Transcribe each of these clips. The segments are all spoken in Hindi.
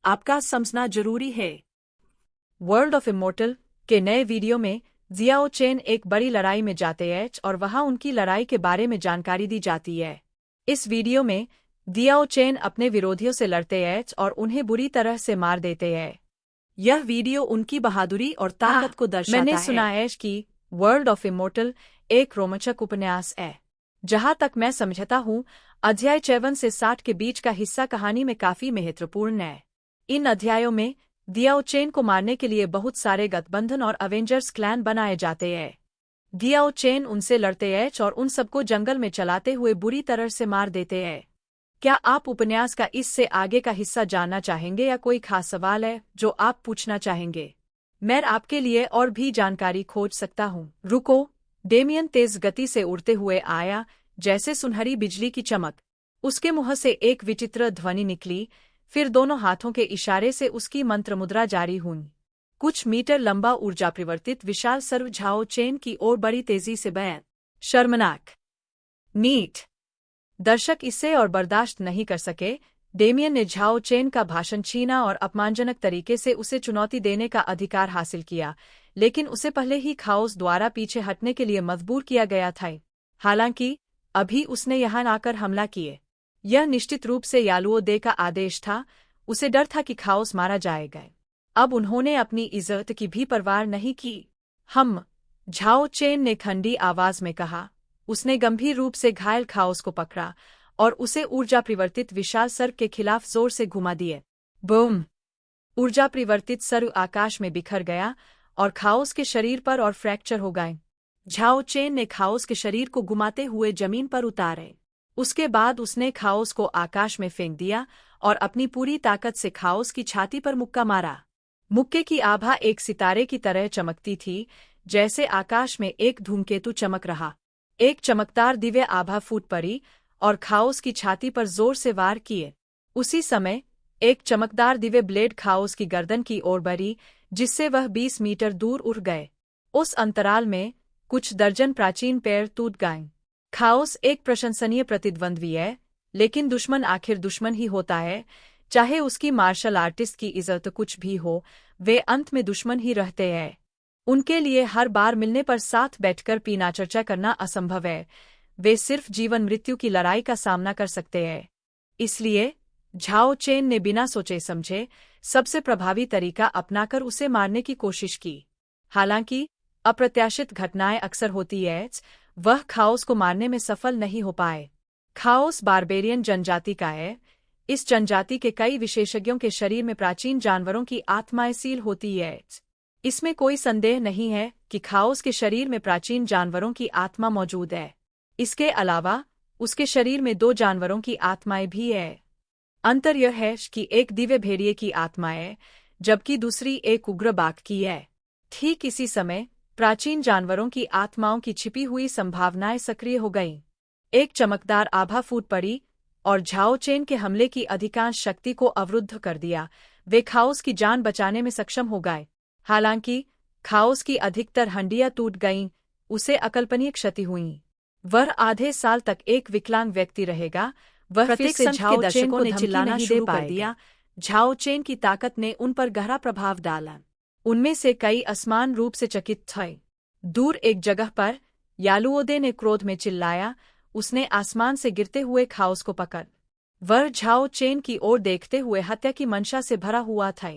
आपका समझना जरूरी है। वर्ल्ड ऑफ इमोर्टल के नए वीडियो में जियाओ चेन एक बड़ी लड़ाई में जाते हैं और वहां उनकी लड़ाई के बारे में जानकारी दी जाती है। इस वीडियो में जियाओ चेन अपने विरोधियों से लड़ते हैं और उन्हें बुरी तरह से मार देते हैं। यह वीडियो उनकी बहादुरी और ताकत को दर्शाता है। मैंने सुना है कि वर्ल्ड ऑफ इमोर्टल एक रोमांचक उपन्यास है। जहां तक मैं समझता हूँ, अध्याय 54 से 60 के बीच का हिस्सा कहानी में काफी महत्वपूर्ण है। इन अध्यायों में जियाओ चेन को मारने के लिए बहुत सारे गठबंधन और अवेंजर्स क्लैन बनाए जाते हैं। जियाओ चेन उनसे लड़ते हैं और उन सबको जंगल में चलाते हुए बुरी तरह से मार देते हैं। क्या आप उपन्यास का इससे आगे का हिस्सा जानना चाहेंगे या कोई खास सवाल है जो आप पूछना चाहेंगे? मैं आपके लिए और भी जानकारी खोज सकता हूँ। रुको। डेमियन तेज गति से उड़ते हुए आया, जैसे सुनहरी बिजली की चमक। उसके मुंह से एक विचित्र ध्वनि निकली, फिर दोनों हाथों के इशारे से उसकी मंत्र मुद्रा जारी हुई। कुछ मीटर लंबा ऊर्जा परिवर्तित विशाल सर्व झाओ चेन की ओर बड़ी तेजी से बयान। शर्मनाक। नीट। दर्शक इससे और बर्दाश्त नहीं कर सके। डेमियन ने झाओ चेन का भाषण छीना और अपमानजनक तरीके से उसे चुनौती देने का अधिकार हासिल किया, लेकिन उसे पहले ही खाओस द्वारा पीछे हटने के लिए मजबूर किया गया था। हालांकि अभी उसने यहां आकर हमला किए। यह निश्चित रूप से यालुओ दे का आदेश था। उसे डर था कि खाओस मारा जाएगा। अब उन्होंने अपनी इज्जत की भी परवाह नहीं की। झाओ चेन ने ठंडी आवाज में कहा। उसने गंभीर रूप से घायल खाओस को पकड़ा और उसे ऊर्जा परिवर्तित विशाल सर्प के खिलाफ जोर से घुमा दिए। बूम! ऊर्जा परिवर्तित सर्प आकाश में बिखर गया और खाओस के शरीर पर और फ्रैक्चर हो गए। झाओ चेन ने खाओस के शरीर को घुमाते हुए जमीन पर उतारे। उसके बाद उसने खाओस को आकाश में फेंक दिया और अपनी पूरी ताकत से खाओस की छाती पर मुक्का मारा। मुक्के की आभा एक सितारे की तरह चमकती थी, जैसे आकाश में एक धूमकेतु चमक रहा। एक चमकदार दिव्य आभा फूट पड़ी और खाओस की छाती पर जोर से वार किए। उसी समय एक चमकदार दिव्य ब्लेड खाओस की गर्दन की ओर बढ़ी, जिससे वह 20 मीटर दूर उड़ गए। उस अंतराल में कुछ दर्जन प्राचीन पैर टूट गए। खाओस एक प्रशंसनीय प्रतिद्वंद्वी है, लेकिन दुश्मन आखिर दुश्मन ही होता है। चाहे उसकी मार्शल आर्टिस्ट की इज्जत कुछ भी हो, वे अंत में दुश्मन ही रहते हैं। उनके लिए हर बार मिलने पर साथ बैठकर पीना चर्चा करना असंभव है। वे सिर्फ जीवन मृत्यु की लड़ाई का सामना कर सकते हैं। इसलिए झाओ चेन ने बिना सोचे समझे सबसे प्रभावी तरीका अपनाकर उसे मारने की कोशिश की। हालांकि अप्रत्याशित घटनाएं अक्सर होती हैं, वह खाओस को मारने में सफल नहीं हो पाए। खाओस बारबेरियन जनजाति का है। इस जनजाति के कई विशेषज्ञों के शरीर में प्राचीन जानवरों की आत्माएं सील होती है। इसमें कोई संदेह नहीं है कि खाओस के शरीर में प्राचीन जानवरों की आत्मा मौजूद है। इसके अलावा उसके शरीर में 2 जानवरों की आत्माएं भी है। अंतर यह है कि एक दिव्य भेड़िए की आत्मा है, जबकि दूसरी एक उग्र बाघ की है। ठीक इसी समय प्राचीन जानवरों की आत्माओं की छिपी हुई संभावनाएं सक्रिय हो गईं। एक चमकदार आभा फूट पड़ी और झाओ चेन के हमले की अधिकांश शक्ति को अवरुद्ध कर दिया। वे खाओस की जान बचाने में सक्षम हो गए। हालांकि खाओस की अधिकतर हड्डियां टूट गईं, उसे अकल्पनीय क्षति हुई। वह आधे साल तक एक विकलांग व्यक्ति रहेगा। वह फिर से झाओ चेन को चिल्लाना शुरू कर दिया। झाओ चेन की ताकत ने उन पर गहरा प्रभाव डाला। उनमें से कई असमान रूप से चकित थे। दूर एक जगह पर यालुओदे ने क्रोध में चिल्लाया। उसने आसमान से गिरते हुए खाओस को पकड़। वह झाओ चेन की ओर देखते हुए हत्या की मंशा से भरा हुआ था।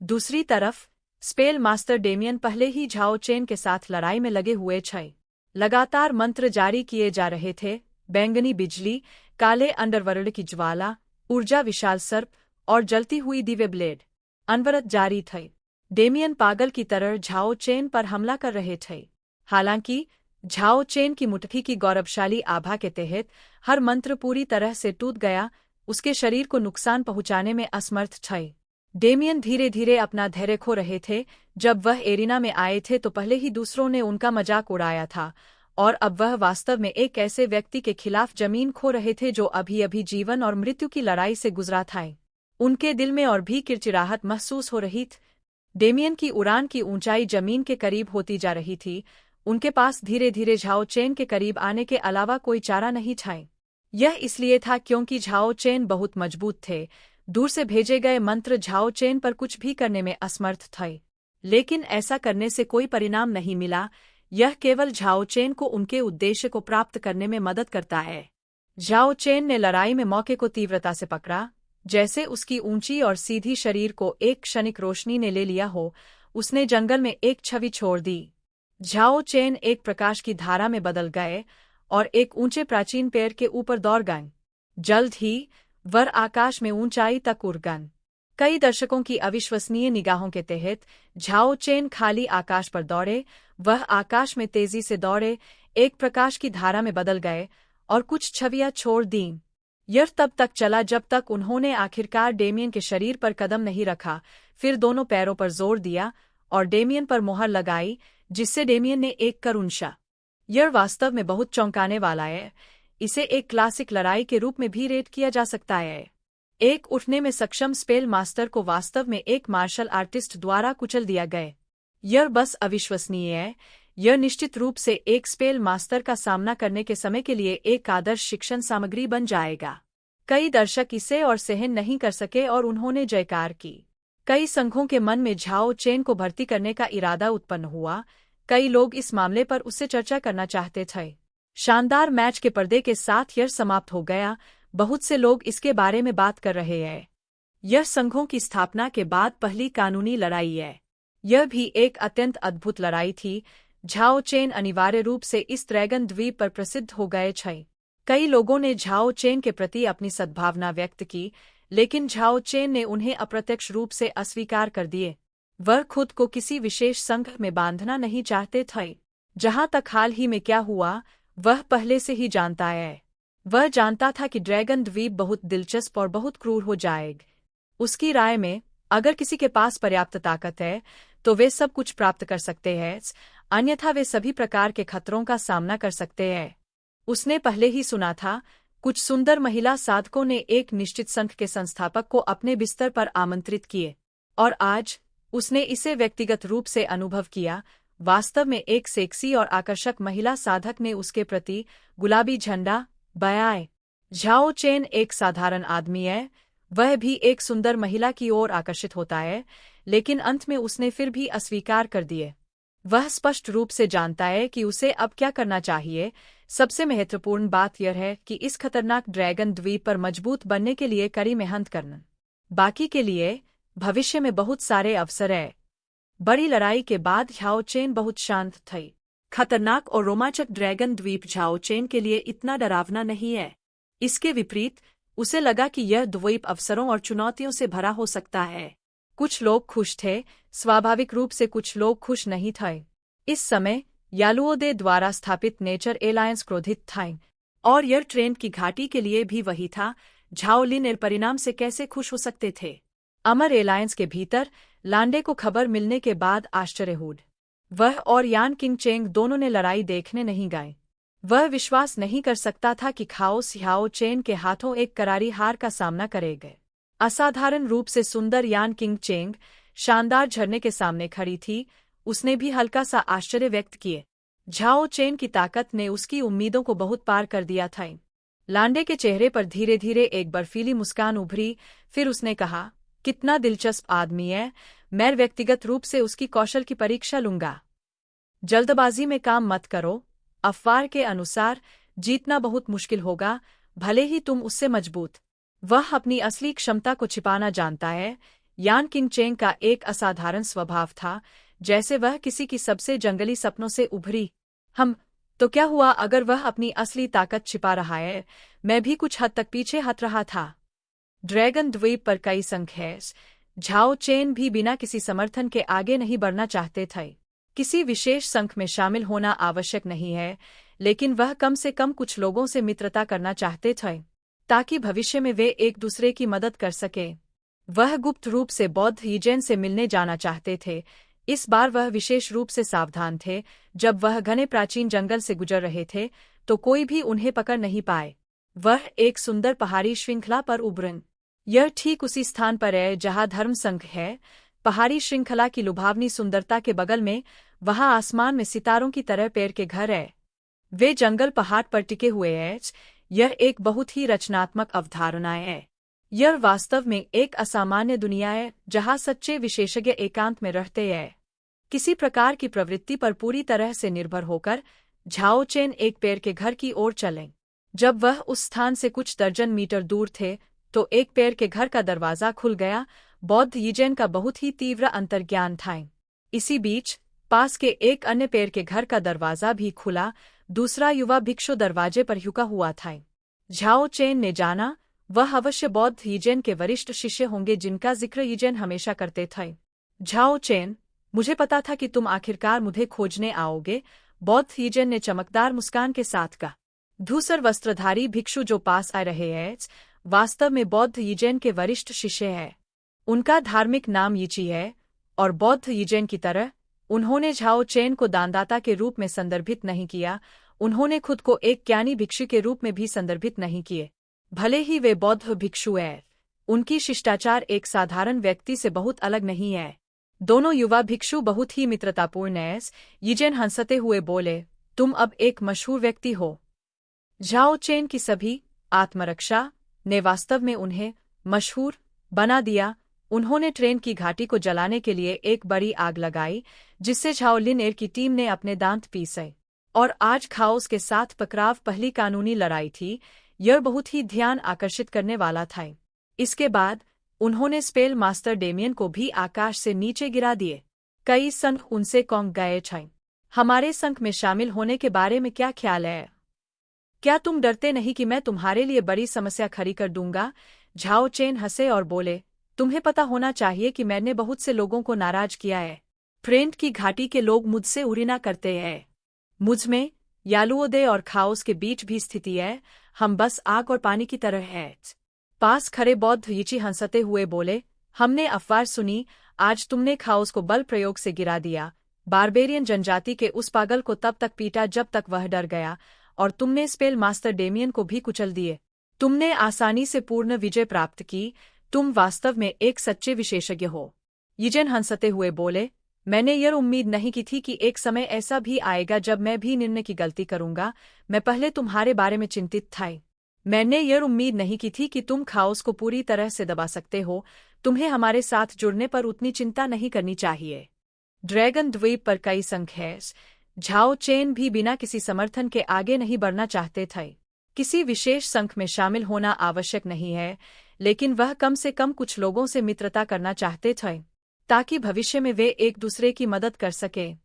दूसरी तरफ स्पेल मास्टर डेमियन पहले ही झाओ चेन के साथ लड़ाई में लगे हुए थे। लगातार मंत्र जारी किए जा रहे थे। बैंगनी बिजली, काले अंडरवर्ल्ड की ज्वाला, ऊर्जा विशाल सर्प और जलती हुई दिव्य ब्लेड अनवरत जारी थे। डेमियन पागल की तरह झाओ चेन पर हमला कर रहे थे। हालांकि झाओ चेन की मुट्ठी की गौरवशाली आभा के तहत हर मंत्र पूरी तरह से टूट गया। उसके शरीर को नुकसान पहुंचाने में असमर्थ थे। डेमियन धीरे धीरे अपना धैर्य खो रहे थे। जब वह एरिना में आए थे तो पहले ही दूसरों ने उनका मजाक उड़ाया था, और अब वह वास्तव में एक ऐसे व्यक्ति के खिलाफ जमीन खो रहे थे जो अभी अभी जीवन और मृत्यु की लड़ाई से गुजरा था। उनके दिल में और भी चिड़चिड़ाहट महसूस हो रही थी। डेमियन की उड़ान की ऊंचाई जमीन के करीब होती जा रही थी। उनके पास धीरे धीरे झाओ चेन के करीब आने के अलावा कोई चारा नहीं था। यह इसलिए था क्योंकि झाओ चेन बहुत मजबूत थे। दूर से भेजे गए मंत्र झाओ चेन पर कुछ भी करने में असमर्थ थे। लेकिन ऐसा करने से कोई परिणाम नहीं मिला, यह केवल झाओ चेन को उनके उद्देश्य को प्राप्त करने में मदद करता है। झाओ चेन ने लड़ाई में मौके को तीव्रता से पकड़ा, जैसे उसकी ऊंची और सीधी शरीर को एक क्षणिक रोशनी ने ले लिया हो। उसने जंगल में एक छवि छोड़ दी। झाओ चेन एक प्रकाश की धारा में बदल गए और एक ऊंचे प्राचीन पेड़ के ऊपर दौड़ गए। जल्द ही वह आकाश में ऊंचाई तक उड़ गए। कई दर्शकों की अविश्वसनीय निगाहों के तहत झाओ चेन खाली आकाश पर दौड़े। वह आकाश में तेजी से दौड़े, एक प्रकाश की धारा में बदल गए और कुछ छवियां छोड़ दीं। यह तब तक चला जब तक उन्होंने आखिरकार डेमियन के शरीर पर कदम नहीं रखा। फिर दोनों पैरों पर जोर दिया और डेमियन पर मोहर लगाई, जिससे डेमियन ने एक कर उछला। यह वास्तव में बहुत चौंकाने वाला है। इसे एक क्लासिक लड़ाई के रूप में भी रेट किया जा सकता है। एक उठने में सक्षम स्पेल मास्टर को वास्तव में एक मार्शल आर्टिस्ट द्वारा कुचल दिया गया। यह बस अविश्वसनीय है। यह निश्चित रूप से एक स्पेल मास्टर का सामना करने के समय के लिए एक आदर्श शिक्षण सामग्री बन जाएगा। कई दर्शक इसे और सहन नहीं कर सके और उन्होंने जयकार की। कई संघों के मन में झाओ चेन को भर्ती करने का इरादा उत्पन्न हुआ। कई लोग इस मामले पर उससे चर्चा करना चाहते थे। शानदार मैच के पर्दे के साथ यह समाप्त हो गया। बहुत से लोग इसके बारे में बात कर रहे हैं। यह संघों की स्थापना के बाद पहली कानूनी लड़ाई है। यह भी एक अत्यंत अद्भुत लड़ाई थी। झाओ चेन अनिवार्य रूप से इस ड्रैगन द्वीप पर प्रसिद्ध हो गए थे। कई लोगों ने झाओ चेन के प्रति अपनी सद्भावना व्यक्त की, लेकिन झाओ चेन ने उन्हें अप्रत्यक्ष रूप से अस्वीकार कर दिए। वह खुद को किसी विशेष संघ में बांधना नहीं चाहते थे। जहां तक हाल ही में क्या हुआ, वह पहले से ही जानता है। वह जानता था कि ड्रैगन द्वीप बहुत दिलचस्प और बहुत क्रूर हो जाएगा। उसकी राय में, अगर किसी के पास पर्याप्त ताकत है तो वे सब कुछ प्राप्त कर सकते हैं, अन्यथा वे सभी प्रकार के खतरों का सामना कर सकते हैं। उसने पहले ही सुना था, कुछ सुंदर महिला साधकों ने एक निश्चित संघ के संस्थापक को अपने बिस्तर पर आमंत्रित किए, और आज उसने इसे व्यक्तिगत रूप से अनुभव किया। वास्तव में एक सेक्सी और आकर्षक महिला साधक ने उसके प्रति गुलाबी झंडा बयाए। झाओ चेन एक साधारण आदमी है, वह भी एक सुंदर महिला की ओर आकर्षित होता है, लेकिन अंत में उसने फिर भी अस्वीकार कर दिए। वह स्पष्ट रूप से जानता है कि उसे अब क्या करना चाहिए। सबसे महत्वपूर्ण बात यह है कि इस खतरनाक ड्रैगन द्वीप पर मजबूत बनने के लिए कड़ी मेहनत करना। बाकी के लिए भविष्य में बहुत सारे अवसर हैं। बड़ी लड़ाई के बाद झाओ चेन बहुत शांत थी। खतरनाक और रोमांचक ड्रैगन द्वीप झाओ चेन के लिए इतना डरावना नहीं है। इसके विपरीत, उसे लगा कि यह द्वीप अवसरों और चुनौतियों से भरा हो सकता है। कुछ लोग खुश थे, स्वाभाविक रूप से कुछ लोग खुश नहीं थे। इस समय यालुओदे द्वारा स्थापित नेचर एलायंस क्रोधित था, और यह ट्रेंड की घाटी के लिए भी वही था। झाओ लिन परिणाम से कैसे खुश हो सकते थे? अमर एलायंस के भीतर लांडे को खबर मिलने के बाद आश्चर्य हुआ। वह और यान किंग चेंग दोनों ने लड़ाई देखने नहीं गए। वह विश्वास नहीं कर सकता था कि खाओस झाओ चेन के हाथों एक करारी हार का सामना करेगा। असाधारण रूप से सुंदर यान किंग चेंग शानदार झरने के सामने खड़ी थी। उसने भी हल्का सा आश्चर्य व्यक्त किए। झाओ चेन की ताकत ने उसकी उम्मीदों को बहुत पार कर दिया था। लांडे के चेहरे पर धीरे धीरे एक बर्फीली मुस्कान उभरी। फिर उसने कहा, कितना दिलचस्प आदमी है। मैं व्यक्तिगत रूप से उसकी कौशल की परीक्षा लूंगा। जल्दबाजी में काम मत करो। अफवाह के अनुसार जीतना बहुत मुश्किल होगा, भले ही तुम उससे मजबूत। वह अपनी असली क्षमता को छिपाना जानता है। यान किंग चेंग का एक असाधारण स्वभाव था, जैसे वह किसी की सबसे जंगली सपनों से उभरी। तो क्या हुआ अगर वह अपनी असली ताकत छिपा रहा है? मैं भी कुछ हद तक पीछे हट रहा था। ड्रैगन द्वीप पर कई संघ हैं। झाओ चेन भी बिना किसी समर्थन के आगे नहीं बढ़ना चाहते थे। किसी विशेष संघ में शामिल होना आवश्यक नहीं है, लेकिन वह कम से कम कुछ लोगों से मित्रता करना चाहते थे, ताकि भविष्य में वे एक दूसरे की मदद कर सकें। वह गुप्त रूप से बौद्ध हीजेन से मिलने जाना चाहते थे। इस बार वह विशेष रूप से सावधान थे। जब वह घने प्राचीन जंगल से गुजर रहे थे, तो कोई भी उन्हें पकड़ नहीं पाए। वह एक सुंदर पहाड़ी श्रृंखला पर उभरन। यह ठीक उसी स्थान पर है जहाँ धर्म संघ है। पहाड़ी श्रृंखला की लुभावनी सुंदरता के बगल में, वहाँ आसमान में सितारों की तरह पेड़ के घर है। वे जंगल पहाड़ पर टिके हुए हैं। यह एक बहुत ही रचनात्मक अवधारणा है। यह वास्तव में एक असामान्य दुनिया है जहाँ सच्चे विशेषज्ञ एकांत में रहते हैं। किसी प्रकार की प्रवृत्ति पर पूरी तरह से निर्भर होकर झाओ चेन एक पेड़ के घर की ओर चले। जब वह उस स्थान से कुछ दर्जन मीटर दूर थे तो एक पेड़ के घर का दरवाजा खुल गया। बौद्ध यीजेन का बहुत ही तीव्र अंतर्ज्ञान था। इसी बीच पास के एक अन्य पेड़ के घर का दरवाजा भी खुला। दूसरा युवा भिक्षु दरवाजे पर झुका हुआ था। झाओ चेन ने जाना वह अवश्य बौद्ध यीजेन के वरिष्ठ शिष्य होंगे जिनका जिक्र यीजेन हमेशा करते थे। झाओ चेन, मुझे पता था कि तुम आखिरकार मुझे खोजने आओगे, बौद्ध यीजेन ने चमकदार मुस्कान के साथ कहा। धूसर वस्त्रधारी भिक्षु जो पास आ रहे हैं वास्तव में बौद्ध यीजेन के वरिष्ठ शिष्य हैं। उनका धार्मिक नाम यीची है और बौद्ध यीजेन की तरह उन्होंने झाओ चेन को दानदाता के रूप में संदर्भित नहीं किया। उन्होंने खुद को एक ज्ञानी भिक्षु के रूप में भी संदर्भित नहीं किए। भले ही वे बौद्ध भिक्षु हैं, उनकी शिष्टाचार एक साधारण व्यक्ति से बहुत अलग नहीं है। दोनों युवा भिक्षु बहुत ही मित्रतापूर्ण हैं। यीजेन हंसते हुए बोले, तुम अब एक मशहूर व्यक्ति हो। झाओ चेन की सभी आत्मरक्षा ने वास्तव में उन्हें मशहूर बना दिया। उन्होंने ट्रेन की घाटी को जलाने के लिए एक बड़ी आग लगाई जिससे झाओ लिन एर की टीम ने अपने दांत पीसे। और आज खाओस के साथ पकराव पहली कानूनी लड़ाई थी। यह बहुत ही ध्यान आकर्षित करने वाला था। इसके बाद उन्होंने स्पेल मास्टर डेमियन को भी आकाश से नीचे गिरा दिए। कई संघ उनसे कौंक गए थे। हमारे संघ में शामिल होने के बारे में क्या ख्याल है? क्या तुम डरते नहीं कि मैं तुम्हारे लिए बड़ी समस्या खड़ी कर दूंगा? झाओ चेन हंसे और बोले, तुम्हें पता होना चाहिए कि मैंने बहुत से लोगों को नाराज किया है। फ्रेंड की घाटी के लोग मुझसे उड़ीना करते हैं। मुझमें यालुओदे और खाओस के बीच भी स्थिति है। हम बस आग और पानी की तरह हैं। पास खड़े बौद्ध यीची हंसते हुए बोले, हमने अफवाह सुनी, आज तुमने खाओस को बल प्रयोग से गिरा दिया। बारबेरियन जनजाति के उस पागल को तब तक पीटा जब तक वह डर गया, और तुमने स्पेल मास्टर डेमियन को भी कुचल दिए। तुमने आसानी से पूर्ण विजय प्राप्त की। तुम वास्तव में एक सच्चे विशेषज्ञ हो। यीजेन हंसते हुए बोले, मैंने यह उम्मीद नहीं की थी कि एक समय ऐसा भी आएगा जब मैं भी निर्णय की गलती करूंगा। मैं पहले तुम्हारे बारे में चिंतित था। मैंने यह उम्मीद नहीं की थी कि तुम खाओस को पूरी तरह से दबा सकते हो। तुम्हें हमारे साथ जुड़ने पर उतनी चिंता नहीं करनी चाहिए। ड्रैगन द्वीप पर कई संघ हैं। झाओ चेन भी बिना किसी समर्थन के आगे नहीं बढ़ना चाहते थे। किसी विशेष संघ में शामिल होना आवश्यक नहीं है, लेकिन वह कम से कम कुछ लोगों से मित्रता करना चाहते थे ताकि भविष्य में वे एक दूसरे की मदद कर सकें।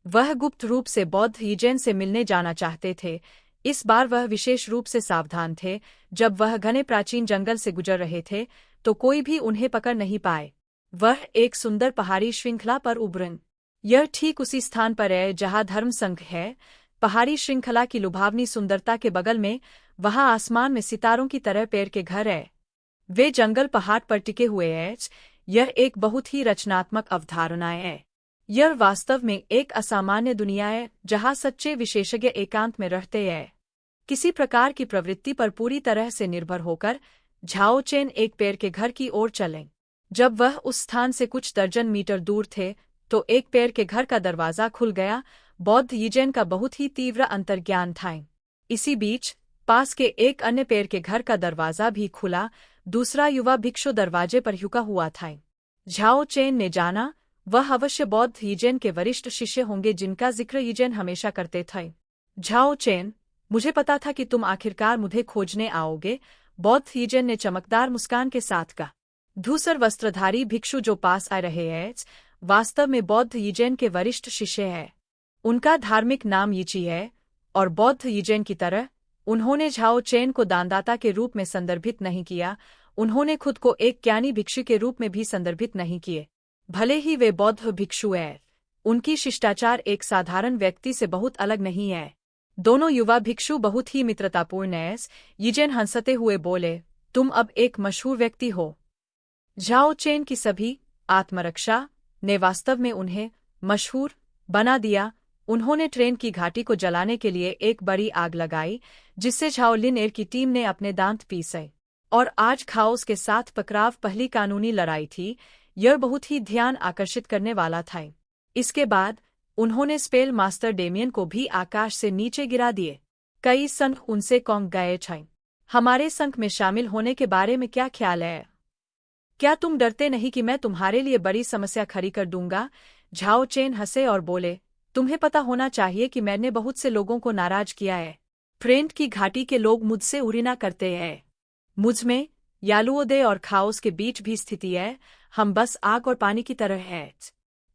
वह गुप्त रूप से बौद्ध यीजेन से मिलने जाना चाहते थे। इस बार वह विशेष रूप से सावधान थे। जब वह घने प्राचीन जंगल से गुजर रहे थे तो कोई भी उन्हें पकड़ नहीं पाए। वह एक सुंदर पहाड़ी श्रृंखला पर उभरन। यह ठीक उसी स्थान पर है जहाँ धर्म संघ है। पहाड़ी श्रृंखला की लुभावनी सुंदरता के बगल में वहाँ आसमान में सितारों की तरह पेड़ के घर है। वे जंगल पहाड़ पर टिके हुए हैं। यह एक बहुत ही रचनात्मक अवधारणा है। यह वास्तव में एक असामान्य दुनिया है जहाँ सच्चे विशेषज्ञ एकांत में रहते हैं। किसी प्रकार की प्रवृत्ति पर पूरी तरह से निर्भर होकर झाओ चेन एक पेड़ के घर की ओर चले। जब वह उस स्थान से कुछ दर्जन मीटर दूर थे तो एक पेड़ के घर का दरवाजा खुल गया। बौद्ध यीजेन का बहुत ही तीव्र अंतर्ज्ञान था। इसी बीच पास के एक अन्य पेड़ के घर का दरवाजा भी खुला। दूसरा युवा भिक्षु दरवाजे पर झुका हुआ था। झाओ चेन ने जाना वह अवश्य बौद्ध यीजेन के वरिष्ठ शिष्य होंगे जिनका जिक्र यीजेन हमेशा करते थे। झाओ चेन, मुझे पता था कि तुम आखिरकार मुझे खोजने आओगे, बौद्ध यीजेन ने चमकदार मुस्कान के साथ कहा। धूसर वस्त्रधारी भिक्षु जो पास आ रहे हैं वास्तव में बौद्ध यीजेन के वरिष्ठ शिष्य हैं। उनका धार्मिक नाम यीची है और बौद्ध यीजेन की तरह उन्होंने झाओ चेन को दानदाता के रूप में संदर्भित नहीं किया। उन्होंने खुद को एक ज्ञानी भिक्षु के रूप में भी संदर्भित नहीं किए। भले ही वे बौद्ध भिक्षु हैं, उनकी शिष्टाचार एक साधारण व्यक्ति से बहुत अलग नहीं है। दोनों युवा भिक्षु बहुत ही मित्रतापूर्ण हैं। यीजेन हंसते हुए बोले, तुम अब एक मशहूर व्यक्ति हो। झाओ चेन की सभी आत्मरक्षा ने वास्तव में उन्हें मशहूर बना दिया। उन्होंने ट्रेन की घाटी को जलाने के लिए एक बड़ी आग लगाई जिससे झाओ लिन एर की टीम ने अपने दांत पीसे। और आज खाओस के साथ पकराव पहली कानूनी लड़ाई थी। यह बहुत ही ध्यान आकर्षित करने वाला था। इसके बाद उन्होंने स्पेल मास्टर डेमियन को भी आकाश से नीचे गिरा दिए। कई संघ उनसे कौंक गए थे। हमारे संघ में शामिल होने के बारे में क्या ख्याल है? क्या तुम डरते नहीं कि मैं तुम्हारे लिए बड़ी समस्या खड़ी कर दूंगा? झाओ चेन हंसे और बोले, तुम्हें पता होना चाहिए कि मैंने बहुत से लोगों को नाराज किया है। फ्रेंड की घाटी के लोग मुझसे उरीना करते हैं। मुझ में यालुओदय और खाओस के बीच भी स्थिति है। हम बस आग और पानी की तरह हैं।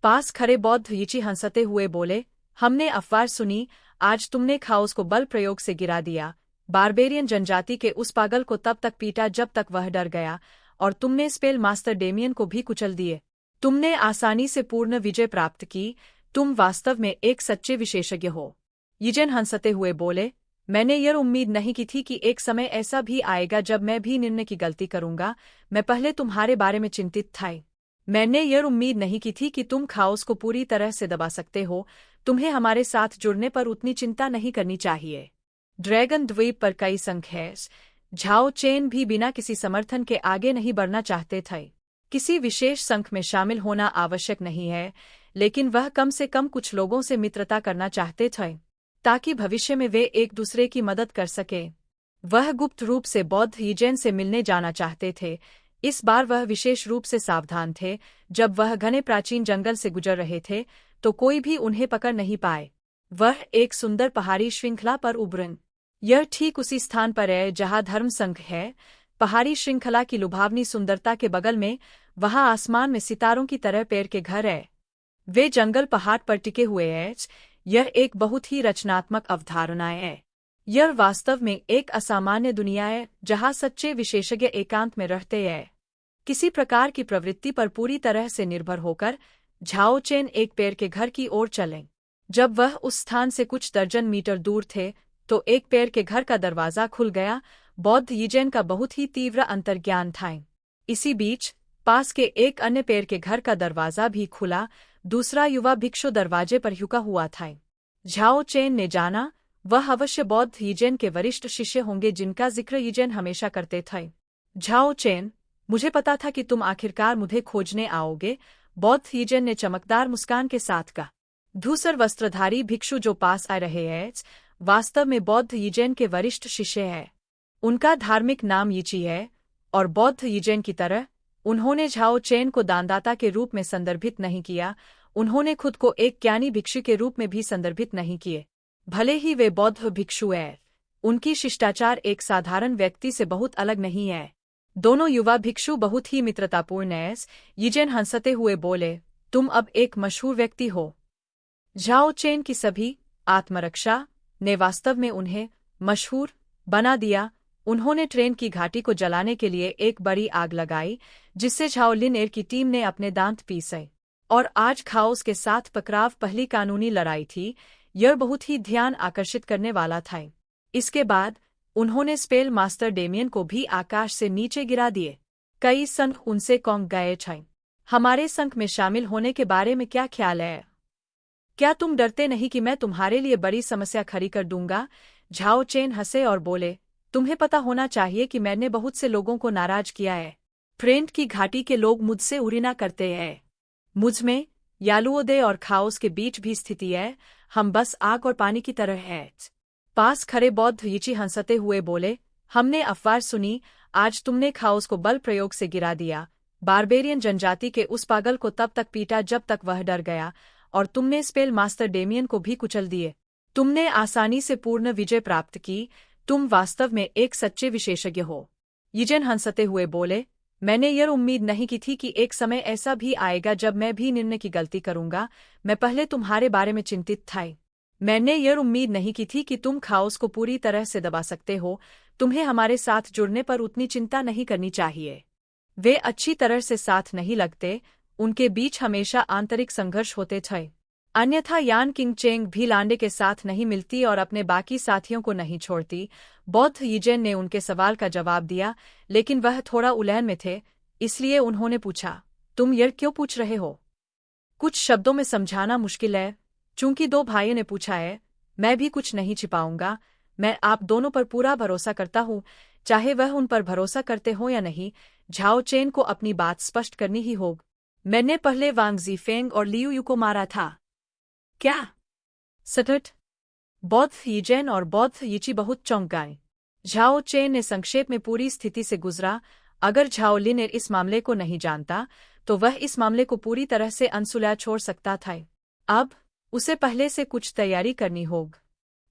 पास खड़े बौद्ध यीची हंसते हुए बोले, हमने अफवाह सुनी, आज तुमने खाओस को बल प्रयोग से गिरा दिया। बारबेरियन जनजाति के उस पागल को तब तक पीटा जब तक वह डर गया, और तुमने स्पेल मास्टर डेमियन को भी कुचल दिए। तुमने आसानी से पूर्ण विजय प्राप्त की। तुम वास्तव में एक सच्चे विशेषज्ञ हो। यिजेन हंसते हुए बोले, मैंने यह उम्मीद नहीं की थी कि एक समय ऐसा भी आएगा जब मैं भी निर्णय की गलती करूंगा। मैं पहले तुम्हारे बारे में चिंतित था। मैंने यह उम्मीद नहीं की थी कि तुम खाओस को पूरी तरह से दबा सकते हो। तुम्हें हमारे साथ जुड़ने पर उतनी चिंता नहीं करनी चाहिए। ड्रैगन द्वीप पर कई संघ हैं। झाओ चेन भी बिना किसी समर्थन के आगे नहीं बढ़ना चाहते थे। किसी विशेष संघ में शामिल होना आवश्यक नहीं है, लेकिन वह कम से कम कुछ लोगों से मित्रता करना चाहते थे, ताकि भविष्य में वे एक दूसरे की मदद कर सके। वह गुप्त रूप से बौद्ध यिजेन से मिलने जाना चाहते थे। इस बार वह विशेष रूप से सावधान थे। जब वह घने प्राचीन जंगल से गुजर रहे थे, तो कोई भी उन्हें पकड़ नहीं पाए। वह एक सुंदर पहाड़ी श्रृंखला पर उभरन। यह ठीक उसी स्थान पर है जहाँ धर्म संघ है। पहाड़ी श्रृंखला की लुभावनी सुंदरता के बगल में, वहाँ आसमान में सितारों की तरह पेड़ के घर है। वे जंगल पहाड़ पर टिके हुए हैं। यह एक बहुत ही रचनात्मक अवधारणा है। यह वास्तव में एक असामान्य दुनिया है जहाँ सच्चे विशेषज्ञ एकांत में रहते हैं, किसी प्रकार की प्रवृत्ति पर पूरी तरह से निर्भर होकर। झाओ चेन एक पेड़ के घर की ओर चले। जब वह उस स्थान से कुछ दर्जन मीटर दूर थे, तो एक पेड़ के घर का दरवाजा खुल गया। बौद्ध यिजेन का बहुत ही तीव्र अंतर्ज्ञान था। इसी बीच पास के एक अन्य पेड़ के घर का दरवाजा भी खुला। दूसरा युवा भिक्षु दरवाजे पर झुका हुआ था। झाओ चेन ने जाना, वह अवश्य बौद्ध यिजेन के वरिष्ठ शिष्य होंगे जिनका जिक्र यिजेन हमेशा करते थे। झाओ चेन, मुझे पता था कि तुम आखिरकार मुझे खोजने आओगे, बौद्ध यिजेन ने चमकदार मुस्कान के साथ कहा। धूसर वस्त्रधारी भिक्षु जो पास आ रहे हैं, वास्तव में बौद्ध यिजेन के वरिष्ठ शिष्य है। उनका धार्मिक नाम यीची है, और बौद्ध यिजेन की तरह उन्होंने झाओ चेन को दानदाता के रूप में संदर्भित नहीं किया। उन्होंने खुद को एक ज्ञानी भिक्षु के रूप में भी संदर्भित नहीं किए। भले ही वे बौद्ध भिक्षु हैं, उनकी शिष्टाचार एक साधारण व्यक्ति से बहुत अलग नहीं है। दोनों युवा भिक्षु बहुत ही मित्रतापूर्ण हैं। यिजेन हंसते हुए बोले, तुम अब एक मशहूर व्यक्ति हो। झाओ चेन की सभी आत्मरक्षा ने वास्तव में उन्हें मशहूर बना दिया। उन्होंने ट्रेन की घाटी को जलाने के लिए एक बड़ी आग लगाई, जिससे झाओ लिन एर की टीम ने अपने दांत पीसे। और आज खाओस के साथ पकराव पहली कानूनी लड़ाई थी। यह बहुत ही ध्यान आकर्षित करने वाला था। इसके बाद उन्होंने स्पेल मास्टर डेमियन को भी आकाश से नीचे गिरा दिए। कई संघ उनसे कौंक गए थे। हमारे संघ में शामिल होने के बारे में क्या ख्याल है? क्या तुम डरते नहीं कि मैं तुम्हारे लिए बड़ी समस्या खड़ी कर दूंगा? झाओ चेन हंसे और बोले, तुम्हें पता होना चाहिए कि मैंने बहुत से लोगों को नाराज किया है। फ्रेंड की घाटी के लोग मुझसे उरीना करते हैं। मुझ में यालुओदय और खाओस के बीच भी स्थिति है। हम बस आग और पानी की तरह हैं। पास खड़े बौद्ध यीची हंसते हुए बोले, हमने अफवाह सुनी, आज तुमने खाओस को बल प्रयोग से गिरा दिया। बारबेरियन जनजाति के उस पागल को तब तक पीटा जब तक वह डर गया, और तुमने स्पेल मास्टर डेमियन को भी कुचल दिए। तुमने आसानी से पूर्ण विजय प्राप्त की। तुम वास्तव में एक सच्चे विशेषज्ञ हो। यिजेन हंसते हुए बोले, मैंने यह उम्मीद नहीं की थी कि एक समय ऐसा भी आएगा जब मैं भी निर्णय की गलती करूंगा। मैं पहले तुम्हारे बारे में चिंतित था। मैंने यह उम्मीद नहीं की थी कि तुम खाओस को पूरी तरह से दबा सकते हो। तुम्हें हमारे साथ जुड़ने पर उतनी चिंता नहीं करनी चाहिए। वे अच्छी तरह से साथ नहीं लगते, उनके बीच हमेशा आंतरिक संघर्ष होते थे। अन्यथा यान किंग चेंग भी लांडे के साथ नहीं मिलती और अपने बाकी साथियों को नहीं छोड़ती। बौद्ध यिजेन ने उनके सवाल का जवाब दिया, लेकिन वह थोड़ा उलझन में थे, इसलिए उन्होंने पूछा, तुम यह क्यों पूछ रहे हो? कुछ शब्दों में समझाना मुश्किल है। चूंकि दो भाइयों ने पूछा है, मैं भी कुछ नहीं छिपाऊंगा। मैं आप दोनों पर पूरा भरोसा करता हूँ, चाहे वह उन पर भरोसा करते हो या नहीं। झाओ चेन को अपनी बात स्पष्ट करनी ही होगी। मैंने पहले वांग ज़ीफेंग और लियू यू को मारा था। क्या? सटट? बौद्ध यिजेन और बौद्ध यीची बहुत चौंक गए। झाओ चेन ने संक्षेप में पूरी स्थिति से गुजरा। अगर झाओ लिन इस मामले को नहीं जानता तो वह इस मामले को पूरी तरह से अनसुलझा छोड़ सकता था। अब उसे पहले से कुछ तैयारी करनी होगी,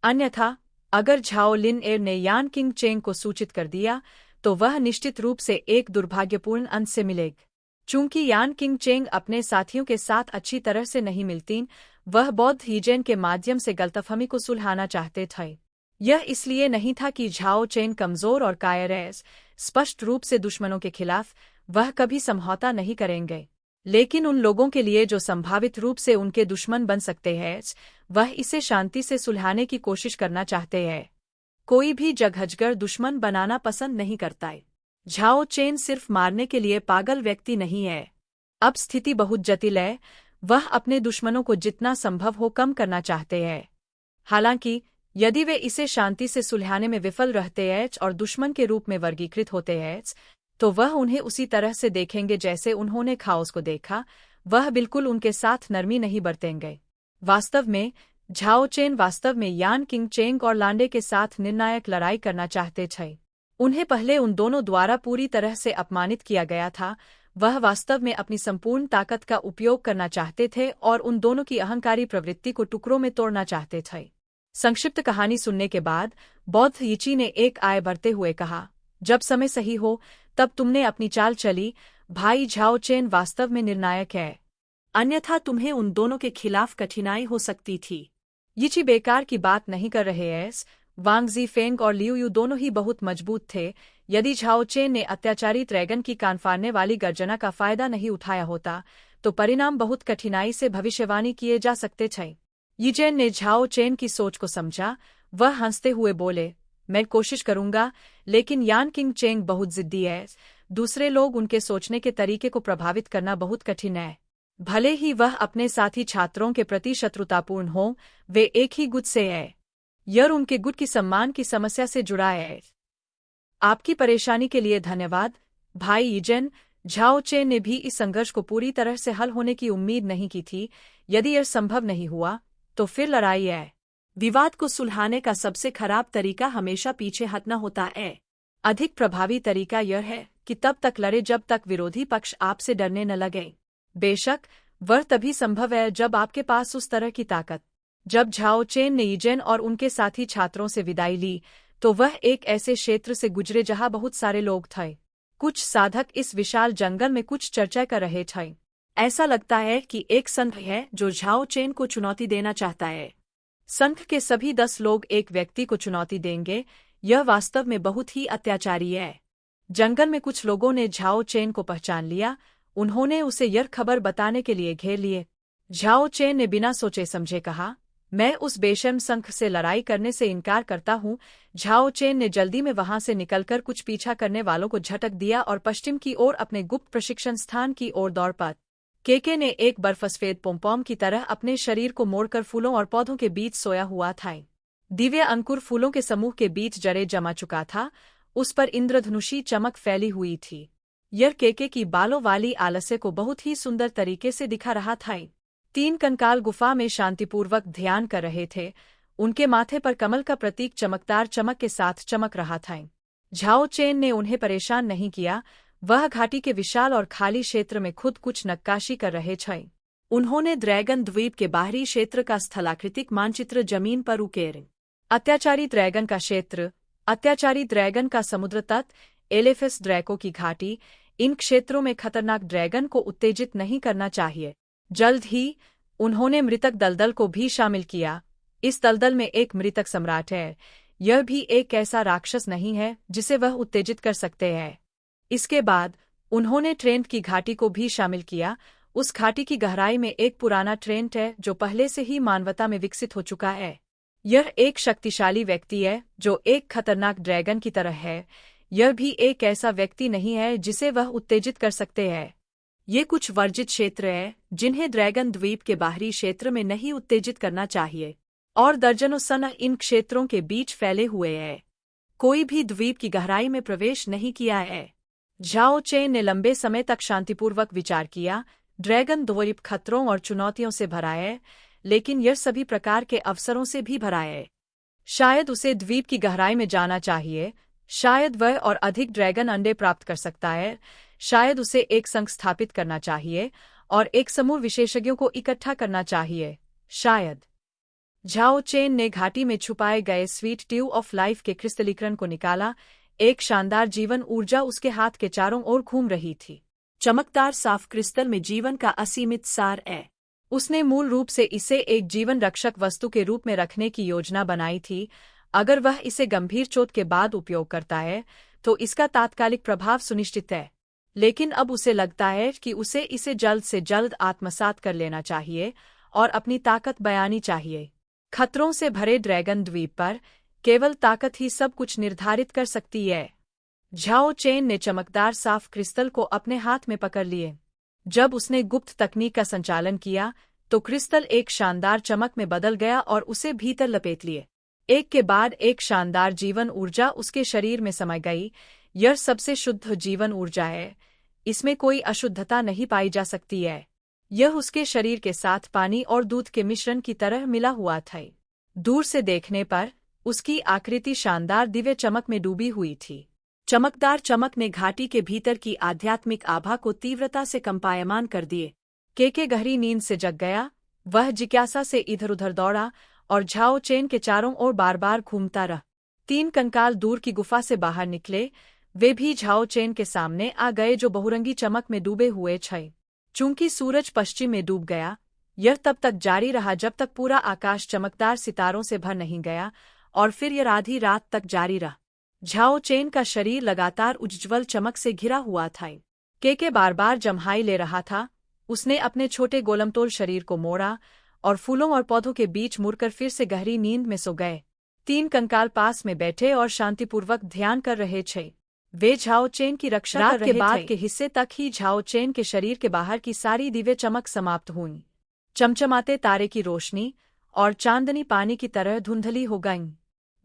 अन्यथा अगर झाओ लिन ने यान किंग चेंग को सूचित कर दिया तो वह निश्चित रूप से एक दुर्भाग्यपूर्ण अंत से मिलेगी। चूंकि यान किंग चेंग अपने साथियों के साथ अच्छी तरह से नहीं मिलती, वह बौद्ध हीजेन के माध्यम से गलतफहमी को सुलझाना चाहते थे। यह इसलिए नहीं था कि झाओ चेन कमजोर और कायर है, स्पष्ट रूप से दुश्मनों के खिलाफ वह कभी समझौता नहीं करेंगे, लेकिन उन लोगों के लिए जो संभावित रूप से उनके दुश्मन बन सकते हैं, वह इसे शांति से सुलझाने की कोशिश करना चाहते हैं। कोई भी जगहजगर दुश्मन बनाना पसंद नहीं करता है। झाओ चेन सिर्फ मारने के लिए पागल व्यक्ति नहीं है। अब स्थिति बहुत जटिल है। वह अपने दुश्मनों को जितना संभव हो कम करना चाहते हैं। हालांकि यदि वे इसे शांति से सुलझाने में विफल रहते हैं और दुश्मन के रूप में वर्गीकृत होते हैं, तो वह उन्हें उसी तरह से देखेंगे जैसे उन्होंने खाओस को देखा। वह बिल्कुल उनके साथ नरमी नहीं बरतेंगे। वास्तव में झाओ चेन वास्तव में यान किंग चेंग और लांडे के साथ निर्णायक लड़ाई करना चाहते थे। उन्हें पहले उन दोनों द्वारा पूरी तरह से अपमानित किया गया था। वह वास्तव में अपनी संपूर्ण ताकत का उपयोग करना चाहते थे और उन दोनों की अहंकारी प्रवृत्ति को टुकड़ों में तोड़ना चाहते थे। संक्षिप्त कहानी सुनने के बाद बौद्ध यीची ने एक आय भरते हुए कहा, जब समय सही हो तब तुमने अपनी चाल चली। भाई झाओ चेन वास्तव में निर्णायक है, अन्यथा तुम्हें उन दोनों के खिलाफ कठिनाई हो सकती थी। यीची बेकार की बात नहीं कर रहे हैं। वांग जी फेंग और लियू यू दोनों ही बहुत मजबूत थे। यदि झाओ चेन ने अत्याचारी ड्रैगन की कान फाड़ने वाली गर्जना का फायदा नहीं उठाया होता तो परिणाम बहुत कठिनाई से भविष्यवाणी किए जा सकते थे। यीजेन ने झाओ चेन की सोच को समझा। वह हंसते हुए बोले, मैं कोशिश करूंगा, लेकिन यान किंग चेंग बहुत जिद्दी है। दूसरे लोग उनके सोचने के तरीके को प्रभावित करना बहुत कठिन है। भले ही वह अपने साथी छात्रों के प्रति शत्रुतापूर्ण हो, वे एक ही गुट से हैं। यह उनके गुट की सम्मान की समस्या से जुड़ा है। आपकी परेशानी के लिए धन्यवाद भाई यीजेन। झाओ चेन ने भी इस संघर्ष को पूरी तरह से हल होने की उम्मीद नहीं की थी। यदि यह संभव नहीं हुआ तो फिर लड़ाई है। विवाद को सुलझाने का सबसे खराब तरीका हमेशा पीछे हटना होता है। अधिक प्रभावी तरीका यह है कि तब तक लड़े जब तक विरोधी पक्ष आपसे डरने न लगे। बेशक वह तभी संभव है जब आपके पास उस तरह की ताकत। जब झाओ चेन ने यीजेन और उनके साथी छात्रों से विदाई ली तो वह एक ऐसे क्षेत्र से गुजरे जहां बहुत सारे लोग थे। कुछ साधक इस विशाल जंगल में कुछ चर्चा कर रहे थे। ऐसा लगता है कि एक संत है जो झाओ चेन को चुनौती देना चाहता है। संघ के सभी 10 लोग एक व्यक्ति को चुनौती देंगे। यह वास्तव में बहुत ही अत्याचारी है। जंगल में कुछ लोगों ने झाओ चेन को पहचान लिया। उन्होंने उसे यह खबर बताने के लिए घेर लिए। झाओ चेन ने बिना सोचे समझे कहा, मैं उस बेशर्म संघ से लड़ाई करने से इनकार करता हूँ। झाओ चेन ने जल्दी में वहां से निकलकर कुछ पीछा करने वालों को झटक दिया और पश्चिम की ओर अपने गुप्त प्रशिक्षण स्थान की ओर दौड़ पड़ा। केके ने एक बर्फसफेद पोमपोम की तरह अपने शरीर को मोड़कर फूलों और पौधों के बीच सोया हुआ था। दिव्य अंकुर फूलों के समूह के बीच जड़े जमा चुका था। उस पर इंद्रधनुषी चमक फैली हुई थी। यह केके की बालों वाली आलस्य को बहुत ही सुंदर तरीके से दिखा रहा था। 3 कंकाल गुफा में शांतिपूर्वक ध्यान कर रहे थे। उनके माथे पर कमल का प्रतीक चमकदार चमक के साथ चमक रहा था। झाओ चेन ने उन्हें परेशान नहीं किया। वह घाटी के विशाल और खाली क्षेत्र में खुद कुछ नक्काशी कर रहे थे। उन्होंने ड्रैगन द्वीप के बाहरी क्षेत्र का स्थलाकृतिक मानचित्र जमीन पर उकेरा। अत्याचारी ड्रैगन का क्षेत्र, अत्याचारी ड्रैगन का समुद्र तट, एलेफिस ड्रैको की घाटी, इन क्षेत्रों में खतरनाक ड्रैगन को उत्तेजित नहीं करना चाहिए। जल्द ही उन्होंने मृतक दलदल को भी शामिल किया। इस दलदल में एक मृतक सम्राट है। यह भी एक ऐसा राक्षस नहीं है जिसे वह उत्तेजित कर सकते हैं। इसके बाद उन्होंने ट्रेंट की घाटी को भी शामिल किया। उस घाटी की गहराई में एक पुराना ट्रेंट है जो पहले से ही मानवता में विकसित हो चुका है। यह एक शक्तिशाली व्यक्ति है जो एक खतरनाक ड्रैगन की तरह है। यह भी एक ऐसा व्यक्ति नहीं है जिसे वह उत्तेजित कर सकते हैं। ये कुछ वर्जित क्षेत्र हैं जिन्हें ड्रैगन द्वीप के बाहरी क्षेत्र में नहीं उत्तेजित करना चाहिए, और दर्जनों सन इन क्षेत्रों के बीच फैले हुए हैं। कोई भी द्वीप की गहराई में प्रवेश नहीं किया है। झाओ चेन ने लंबे समय तक शांतिपूर्वक विचार किया। ड्रैगन द्वीप खतरों और चुनौतियों से भरा है, लेकिन यह सभी प्रकार के अवसरों से भी भरा है। शायद उसे द्वीप की गहराई में जाना चाहिए, शायद वह और अधिक ड्रैगन अंडे प्राप्त कर सकता है। शायद उसे एक संघ स्थापित करना चाहिए और एक समूह विशेषज्ञों को इकट्ठा करना चाहिए। शायद झाओ चेन ने घाटी में छुपाए गए स्वीट ट्यूब ऑफ लाइफ के क्रिस्टलीकरण को निकाला। एक शानदार जीवन ऊर्जा उसके हाथ के चारों ओर घूम रही थी। चमकदार साफ क्रिस्टल में जीवन का असीमित सार है। उसने मूल रूप से इसे एक जीवन रक्षक वस्तु के रूप में रखने की योजना बनाई थी। अगर वह इसे गंभीर चोट के बाद उपयोग करता है तो इसका तात्कालिक प्रभाव सुनिश्चित है, लेकिन अब उसे लगता है कि उसे इसे जल्द से जल्द आत्मसात कर लेना चाहिए और अपनी ताकत बयानी चाहिए। खतरों से भरे ड्रैगन द्वीप पर केवल ताकत ही सब कुछ निर्धारित कर सकती है। झाओ चेन ने चमकदार साफ क्रिस्टल को अपने हाथ में पकड़ लिए। जब उसने गुप्त तकनीक का संचालन किया तो क्रिस्टल एक शानदार चमक में बदल गया और उसे भीतर लपेट लिए। एक के बाद एक शानदार जीवन ऊर्जा उसके शरीर में समा गई। यह सबसे शुद्ध जीवन ऊर्जा है। इसमें कोई अशुद्धता नहीं पाई जा सकती है। यह उसके शरीर के साथ पानी और दूध के मिश्रण की तरह मिला हुआ था। दूर से देखने पर उसकी आकृति शानदार दिव्य चमक में डूबी हुई थी। चमकदार चमक ने घाटी के भीतर की आध्यात्मिक आभा को तीव्रता से कंपायमान कर दिए। केके गहरी नींद से जग गया। वह जिज्ञासा से इधर उधर दौड़ा और झाओ चेन के चारों ओर बार बार घूमता रहा। 3 कंकाल दूर की गुफा से बाहर निकले। वे भी झाओ चेन के सामने आ गए जो बहुरंगी चमक में डूबे हुए थे। चूंकि सूरज पश्चिम में डूब गया, यह तब तक जारी रहा जब तक पूरा आकाश चमकदार सितारों से भर नहीं गया, और फिर यह आधी रात तक जारी रहा। झाओ चेन का शरीर लगातार उज्ज्वल चमक से घिरा हुआ था। केके बार बार जम्हाई ले रहा था। उसने अपने छोटे गोलमतोल शरीर को मोड़ा और फूलों और पौधों के बीच मुड़कर फिर से गहरी नींद में सो गए। 3 कंकाल पास में बैठे और शांतिपूर्वक ध्यान कर रहे थे। वे झाओ चेन की रक्षा कर रहे थे। बाद के हिस्से तक ही झाओ चेन के शरीर के बाहर की सारी दिव्य चमक समाप्त हुई। चमचमाते तारे की रोशनी और चांदनी पानी की तरह धुंधली हो गई।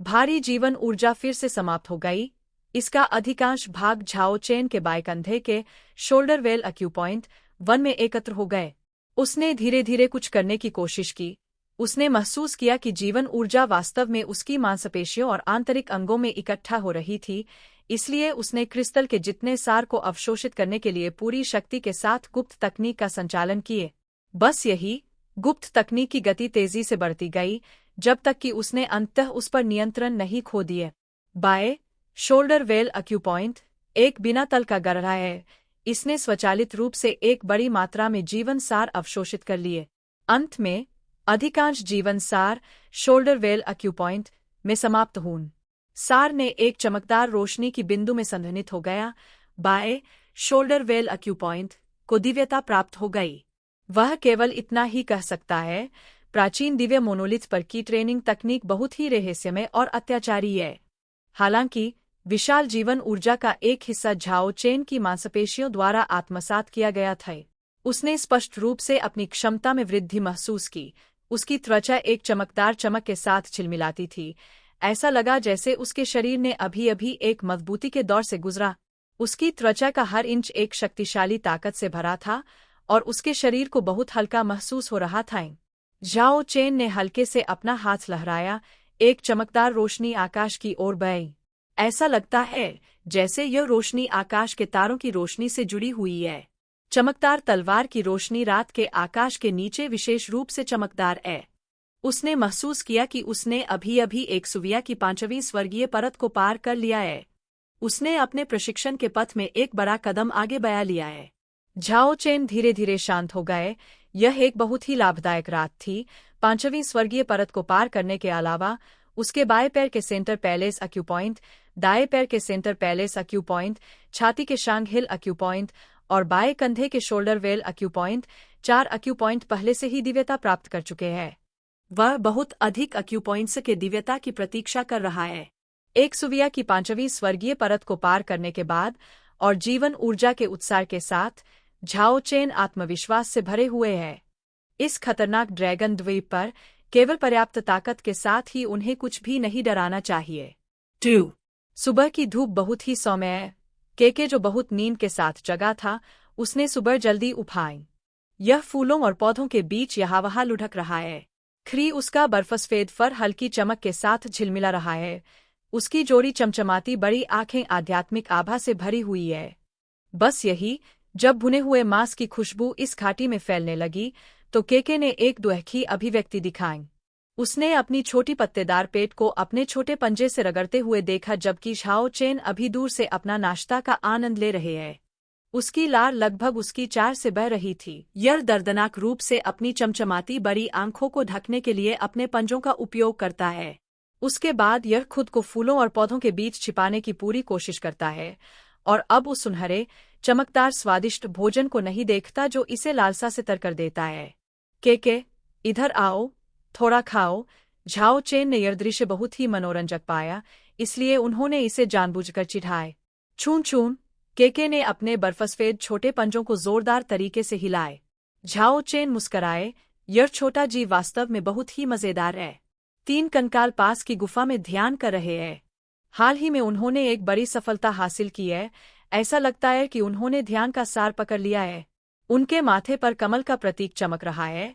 भारी जीवन ऊर्जा फिर से समाप्त हो गई। इसका अधिकांश भाग झाओ चेन के बाएं कंधे के शोल्डर वेल एक्यूपॉइंट 1 में एकत्र हो गए। उसने धीरे धीरे कुछ करने की कोशिश की। उसने महसूस किया कि जीवन ऊर्जा वास्तव में उसकी मांसपेशियों और आंतरिक अंगों में इकट्ठा हो रही थी। इसलिए उसने क्रिस्टल के जितने सार को अवशोषित करने के लिए पूरी शक्ति के साथ गुप्त तकनीक का संचालन किए। बस यही, गुप्त तकनीक की गति तेजी से बढ़ती गई जब तक कि उसने अंततः उस पर नियंत्रण नहीं खो दिए। बाएं शोल्डर वेल एक्यूपॉइंट एक बिना तल का गहरा है। इसने स्वचालित रूप से एक बड़ी मात्रा में जीवन सार अवशोषित कर लिए। अंत में अधिकांश जीवन सार शोल्डर वेल एक्यूपॉइंट में समाप्त हुए। सार ने एक चमकदार रोशनी की बिंदु में संघनित हो गया। बाएं शोल्डर वेल एक्यूपॉइंट को दिव्यता प्राप्त हो गई। वह केवल इतना ही कह सकता है। प्राचीन दिव्य मोनोलिथ पर की ट्रेनिंग तकनीक बहुत ही रहस्यमय और अत्याचारी है। हालांकि विशाल जीवन ऊर्जा का एक हिस्सा झाओ चेन की मांसपेशियों द्वारा आत्मसात किया गया था। उसने स्पष्ट रूप से अपनी क्षमता में वृद्धि महसूस की। उसकी त्वचा एक चमकदार चमक के साथ झिलमिलाती थी। ऐसा लगा जैसे उसके शरीर ने अभी अभी एक मजबूती के दौर से गुजरा। उसकी त्वचा का हर इंच एक शक्तिशाली ताकत से भरा था और उसके शरीर को बहुत हल्का महसूस हो रहा था। झाओ चेन ने हल्के से अपना हाथ लहराया। एक चमकदार रोशनी आकाश की ओर बही। ऐसा लगता है जैसे यह रोशनी आकाश के तारों की रोशनी से जुड़ी हुई है। चमकदार तलवार की रोशनी रात के आकाश के नीचे विशेष रूप से चमकदार है। उसने महसूस किया कि उसने अभी अभी एक सुविया की 5वीं स्वर्गीय परत को पार कर लिया है। उसने अपने प्रशिक्षण के पथ में एक बड़ा कदम आगे बढ़ा लिया है। झाओ चेन धीरे धीरे शांत हो गए। यह एक बहुत ही लाभदायक रात थी। 5वीं स्वर्गीय परत को पार करने के अलावा उसके बाएं पैर के सेंटर पैलेस एक्यूपॉइंट, दाएं पैर के सेंटर पैलेस एक्यूपॉइंट, छाती के शांग हिल एक्यूपॉइंट और बाएं कंधे के शोल्डर वेल एक्यूपॉइंट 4 एक्यूपॉइंट पहले से ही दिव्यता प्राप्त कर चुके हैं। वह बहुत अधिक एक्यूपॉइंट्स के दिव्यता की प्रतीक्षा कर रहा है। एक सुविया की 5वीं स्वर्गीय परत को पार करने के बाद और जीवन ऊर्जा के उत्साह के साथ झाओ चेन आत्मविश्वास से भरे हुए हैं। इस खतरनाक ड्रैगन द्वीप पर केवल पर्याप्त ताकत के साथ ही उन्हें कुछ भी नहीं डराना चाहिए। 2 सुबह की धूप बहुत ही सौम्य है। केके जो बहुत नींद के साथ जगा था, उसने सुबह जल्दी उठाई। यह फूलों और पौधों के बीच यहाँ वहाँ लुढ़क रहा है। खरी उसका बर्फसफेद फर हल्की चमक के साथ झिलमिला रहा है। उसकी जोड़ी चमचमाती बड़ी आंखें आध्यात्मिक आभा से भरी हुई है। बस यही, जब भुने हुए मांस की खुशबू इस घाटी में फैलने लगी तो केके ने एक दुखी अभिव्यक्ति दिखाई। उसने अपनी छोटी पत्तेदार पेट को अपने छोटे पंजे से रगड़ते हुए देखा जबकि झाओ चेन अभी दूर से अपना नाश्ता का आनंद ले रहे हैं। उसकी लार लगभग उसकी चार से बह रही थी। यह दर्दनाक रूप से अपनी चमचमाती बड़ी आंखों को ढकने के लिए अपने पंजों का उपयोग करता है। उसके बाद यह खुद को फूलों और पौधों के बीच छिपाने की पूरी कोशिश करता है और अब उस सुनहरे चमकदार स्वादिष्ट भोजन को नहीं देखता जो इसे लालसा से तर कर देता है। केके, इधर आओ, थोड़ा खाओ। झाओ चेन ने यह दृश्य बहुत ही मनोरंजक पाया, इसलिए उन्होंने इसे जानबूझकर चिढ़ाए। छून छून, केके ने अपने बर्फसफेद छोटे पंजों को जोरदार तरीके से हिलाए। झाओ चेन मुस्कराए, यह छोटा जीव वास्तव में बहुत ही मजेदार है। 3 कंकाल पास की गुफा में ध्यान कर रहे हैं। हाल ही में उन्होंने एक बड़ी सफलता हासिल की है। ऐसा लगता है कि उन्होंने ध्यान का सार पकड़ लिया है। उनके माथे पर कमल का प्रतीक चमक रहा है।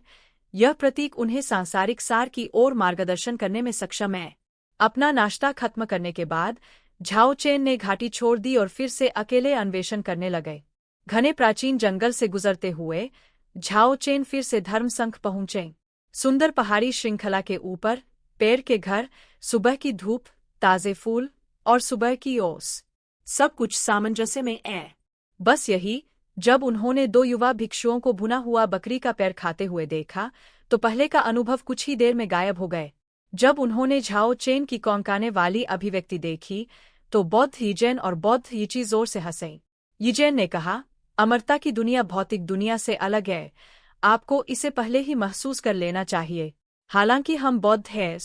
यह प्रतीक उन्हें सांसारिक सार की ओर मार्गदर्शन करने में सक्षम है। अपना नाश्ता खत्म करने के बाद झाओ चेन ने घाटी छोड़ दी और फिर से अकेले अन्वेषण करने लगे। घने प्राचीन जंगल से गुजरते हुए झाओ चेन फिर से धर्मसंख पहुंचे। सुंदर पहाड़ी श्रृंखला के ऊपर पेड़ के घर, सुबह की धूप, ताजे फूल और सुबह की ओस, सब कुछ सामंजस्य में है। बस यही, जब उन्होंने 2 युवा भिक्षुओं को भुना हुआ बकरी का पैर खाते हुए देखा तो पहले का अनुभव कुछ ही देर में गायब हो गए। जब उन्होंने झाओ चेन की कौंकाने वाली अभिव्यक्ति देखी तो बौद्ध यिजेन और बौद्ध यीची जोर से हंसे। यिजेन ने कहा, अमरता की दुनिया भौतिक दुनिया से अलग है, आपको इसे पहले ही महसूस कर लेना चाहिए। हालांकि हम बौद्ध हैं,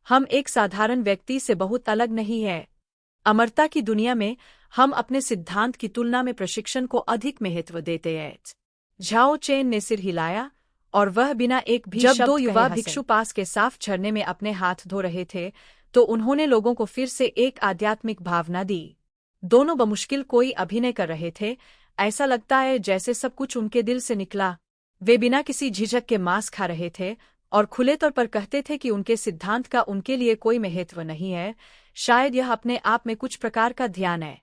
हम एक साधारण व्यक्ति से बहुत अलग नहीं है। अमरता की दुनिया में हम अपने सिद्धांत की तुलना में प्रशिक्षण को अधिक महत्व देते हैं। झाओ चेन ने सिर हिलाया और वह बिना एक भी शब्द कहे हंसे। जब 2 युवा भिक्षु पास के साफ झरने में अपने हाथ धो रहे थे तो उन्होंने लोगों को फिर से एक आध्यात्मिक भावना दी। दोनों बमुश्किल कोई अभिनय कर रहे थे। ऐसा लगता है जैसे सब कुछ उनके दिल से निकला। वे बिना किसी झिझक के मांस खा रहे थे और खुले तौर पर कहते थे कि उनके सिद्धांत का उनके लिए कोई महत्व नहीं है। शायद यह अपने आप में कुछ प्रकार का ध्यान है।